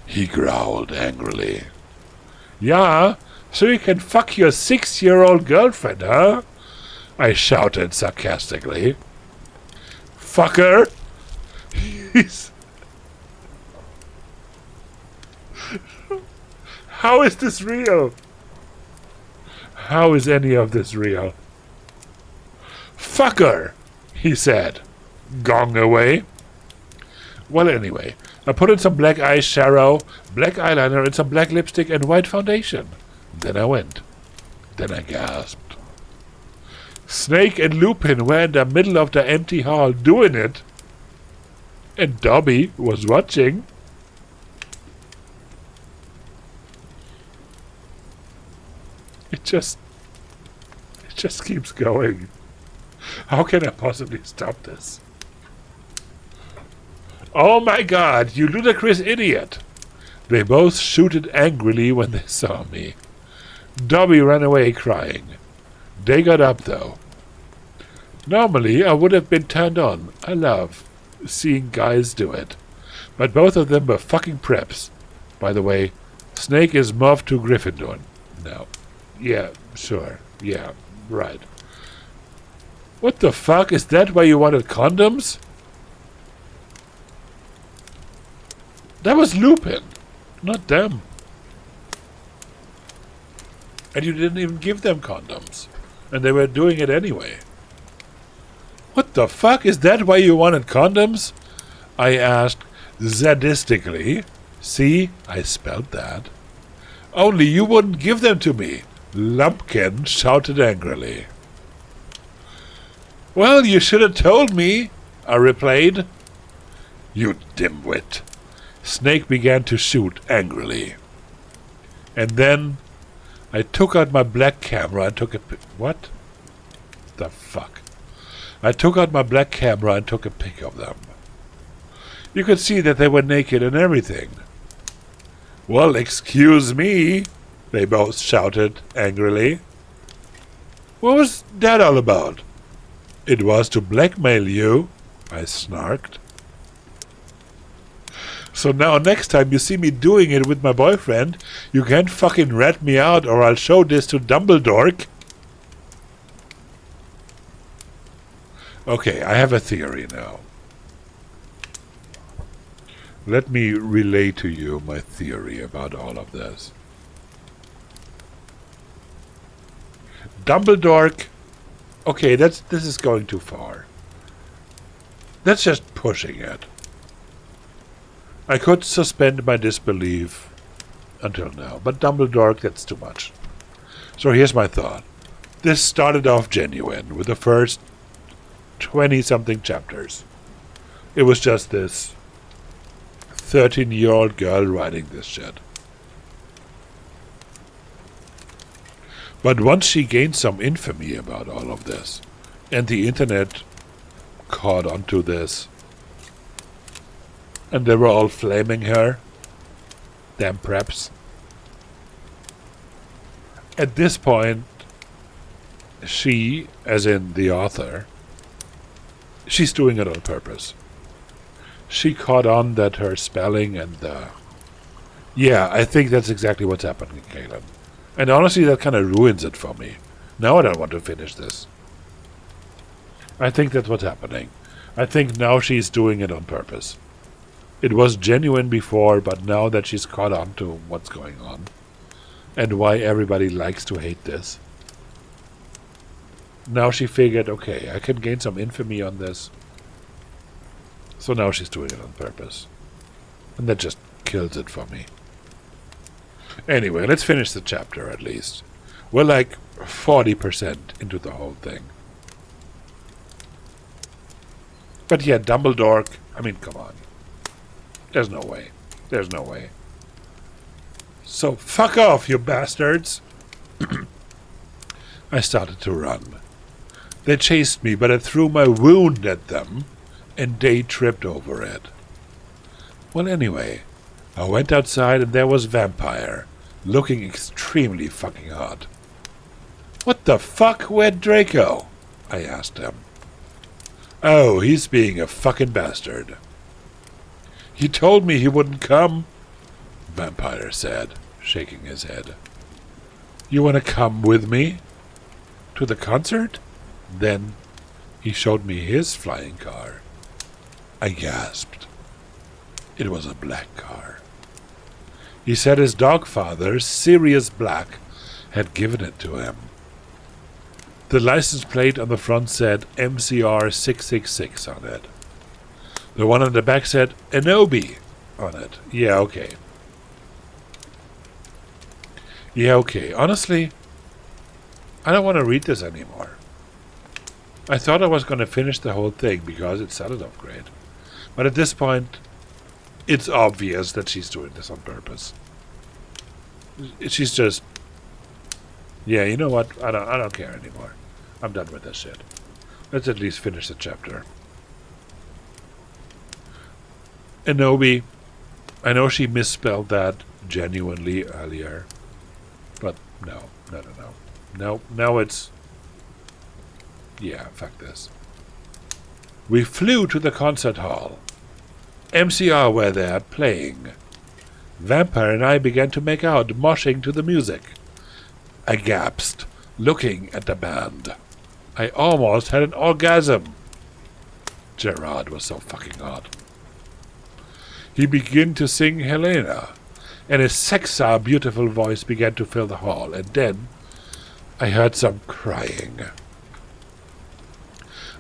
He growled angrily. Yeah, so you can fuck your 6-year-old girlfriend, huh? I shouted sarcastically. Fucker! He's... How is this real? How is any of this real? Fucker! He said. Gong away. Well, anyway, I put in some black eyeshadow, black eyeliner, and some black lipstick and white foundation. Then I went. Then I gasped. Snake and Lupin were in the middle of the empty hall doing it. And Dobby was watching. It just keeps going. How can I possibly stop this? Oh my god, you ludicrous idiot! They both shooted angrily when they saw me. Dobby ran away crying. They got up though. Normally I would have been turned on. I love seeing guys do it. But both of them were fucking preps. By the way, Snake is moved to Gryffindor now. Yeah, sure. Yeah, right. What the fuck? Is that why you wanted condoms? That was Lupin, not them. And you didn't even give them condoms. And they were doing it anyway. What the fuck? Is that why you wanted condoms? I asked, sadistically. See, I spelled that. Only you wouldn't give them to me, Lumpkin shouted angrily. Well, you should have told me, I replied. You dimwit. Snake began to shoot angrily. And then I took out my black camera and took a what? The fuck? I took out my black camera and took a pic of them. You could see that they were naked and everything. Well, excuse me, they both shouted angrily. What was that all about? It was to blackmail you, I snarked. So now next time you see me doing it with my boyfriend, you can't fucking rat me out or I'll show this to Dumbledore. Okay, I have a theory now. Let me relay to you my theory about all of this. Dumbledore. Okay, this is going too far. That's just pushing it. I could suspend my disbelief until now, but Dumbledore, that's too much. So here's my thought. This started off genuine with the first 20-something chapters. It was just this 13-year-old girl writing this shit. But once she gained some infamy about all of this, and the internet caught onto this, and they were all flaming her, damn preps. At this point, she, as in the author, she's doing it on purpose. She caught on that her spelling and yeah, I think that's exactly what's happening, Kaylin. And honestly, that kind of ruins it for me. Now I don't want to finish this. I think that's what's happening. I think now she's doing it on purpose. It was genuine before, but now that she's caught on to what's going on and why everybody likes to hate this, now she figured, okay, I can gain some infamy on this. So now she's doing it on purpose. And that just kills it for me. Anyway, let's finish the chapter at least. We're like 40% into the whole thing. But yeah, Dumbledore, I mean, come on. There's no way. There's no way. So fuck off, you bastards. I started to run. They chased me, but I threw my wound at them, and they tripped over it. Well, anyway, I went outside and there was Vampire, looking extremely fucking hot. What the fuck? Where'd Draco? I asked him. Oh, he's being a fucking bastard. He told me he wouldn't come, Vampire said, shaking his head. You want to come with me? To the concert? Then he showed me his flying car. I gasped. It was a black car. He said his dogfather, Sirius Black, had given it to him. The license plate on the front said MCR 666 on it. The one on the back said Enobi on it. Yeah, okay. Yeah, okay. Honestly, I don't want to read this anymore. I thought I was going to finish the whole thing because it started off great. But at this point, it's obvious that she's doing this on purpose. She's just... Yeah, you know what? I don't care anymore. I'm done with this shit. Let's at least finish the chapter. Enobi, I know she misspelled that genuinely earlier. But no. Now it's... Yeah, fuck this. We flew to the concert hall. MCR were there, playing. Vampire and I began to make out, moshing to the music. I gasped, looking at the band. I almost had an orgasm. Gerard was so fucking hot. He began to sing Helena, and his sexy, beautiful voice began to fill the hall, and then I heard some crying.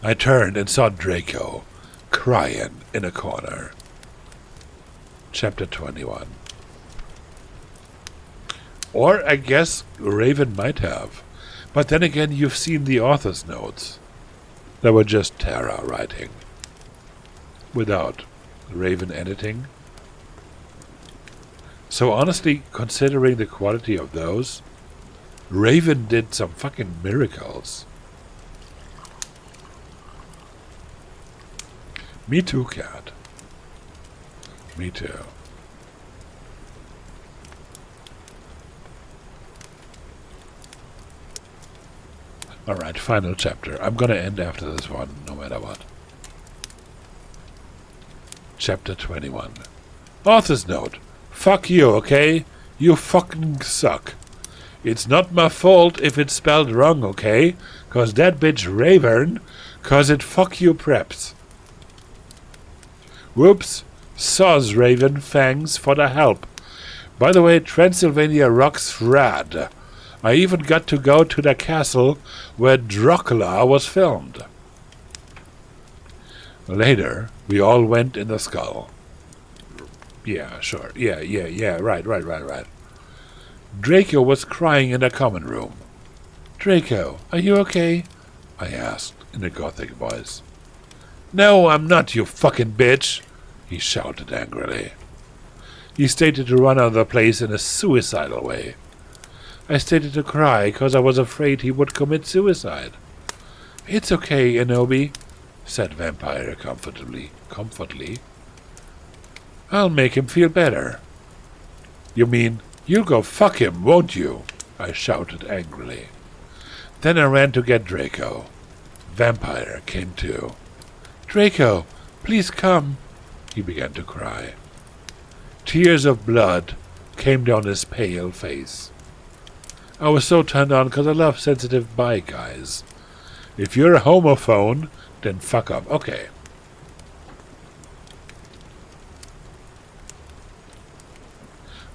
I turned and saw Draco, crying in a corner. Chapter 21. Or I guess Raven might have. But then again, you've seen the author's notes. They were just Tara writing. Without Raven editing. So honestly, considering the quality of those, Raven did some fucking miracles. Me too, cat. Me too. Alright, final chapter. I'm gonna end after this one, no matter what. Chapter 21. Author's note. Fuck you, okay? You fucking suck. It's not my fault if it's spelled wrong, okay? 'Cause that bitch Raven, 'cause it fuck you preps. Whoops. Soz, Raven. Thanks for the help. By the way, Transylvania rocks rad. I even got to go to the castle where Dracula was filmed. Later, we all went in the skull. Yeah, sure. Yeah. Right. Draco was crying in the common room. Draco, are you okay? I asked in a gothic voice. No, I'm not, you fucking bitch, he shouted angrily. He started to run out of the place in a suicidal way. I started to cry because I was afraid he would commit suicide. It's okay, Inobi, said Vampire comfortably. I'll make him feel better. You mean you'll go fuck him, won't you? I shouted angrily. Then I ran to get Draco. Vampire came too. Draco, please come. He began to cry. Tears of blood came down his pale face. I was so turned on because I love sensitive bi guys. If you're a homophone, then fuck up. Okay.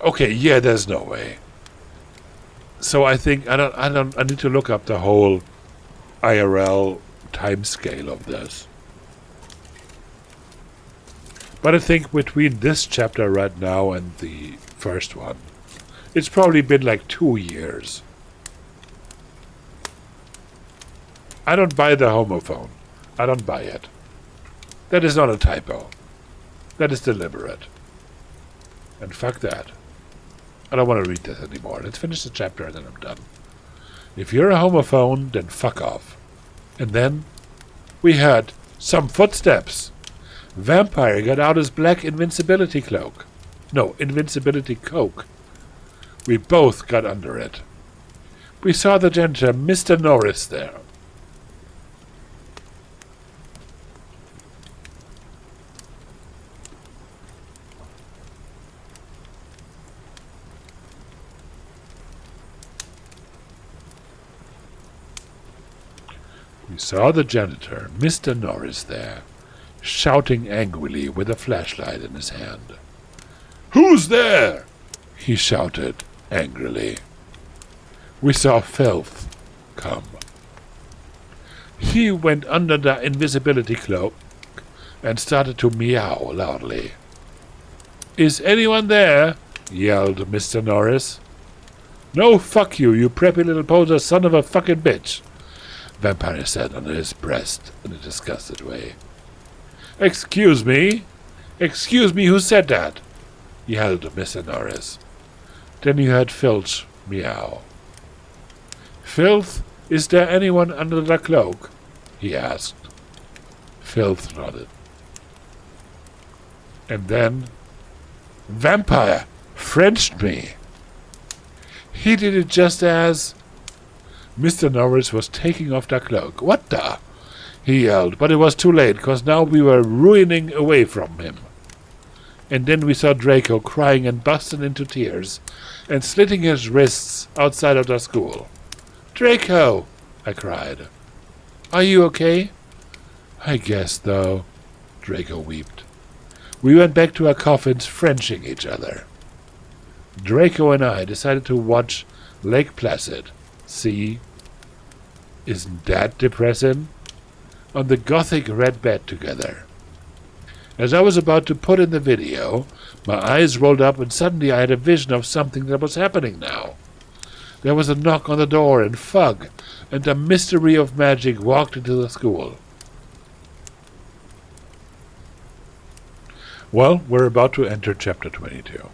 Okay, yeah, there's no way. So I think I need to look up the whole IRL timescale of this. But I think between this chapter right now and the first one, it's probably been like 2 years. I don't buy the homophone. I don't buy it. That is not a typo. That is deliberate. And fuck that. I don't want to read this anymore. Let's finish the chapter and then I'm done. If you're a homophone, then fuck off. And then we heard some footsteps. Vampire got out his black invincibility cloak. No, invincibility coke. We both got under it. We saw the janitor, Mr. Norris, there. We saw the janitor, Mr. Norris, there, shouting angrily with a flashlight in his hand. Who's there? He shouted angrily. We saw Filth come. He went under the invisibility cloak and started to meow loudly. Is anyone there? Yelled Mr. Norris. No, fuck you, you preppy little poser son of a fucking bitch. Vampire said under his breast in a disgusted way. Excuse me? Excuse me, who said that? Yelled Mr. Norris. Then he heard Filch meow. Filth, is there anyone under the cloak? He asked. Filth nodded. And then Vampire Frenched me. He did it just as Mr. Norris was taking off the cloak. What the? He yelled, but it was too late, because now we were ruining away from him. And then we saw Draco crying and busting into tears and slitting his wrists outside of the school. Draco! I cried. Are you okay? I guess, though. Draco wept. We went back to our coffins, Frenching each other. Draco and I decided to watch Lake Placid. See? Isn't that depressing? On the gothic red bed together. As I was about to put in the video, my eyes rolled up and suddenly I had a vision of something that was happening now. There was a knock on the door and Fug and a mystery of magic walked into the school. Well, we're about to enter chapter 22.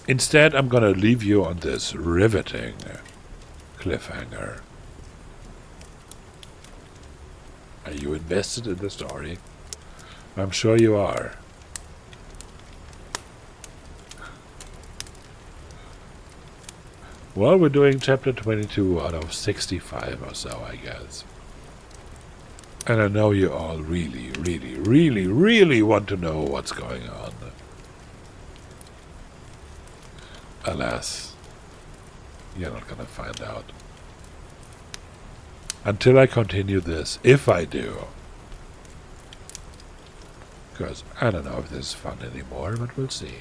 Instead, I'm going to leave you on this riveting cliffhanger. Are you invested in the story? I'm sure you are. Well, we're doing chapter 22 out of 65 or so, I guess. And I know you all really, really, really, really want to know what's going on. Alas, you're not going to find out. Until I continue this, if I do. Because I don't know if this is fun anymore, but we'll see.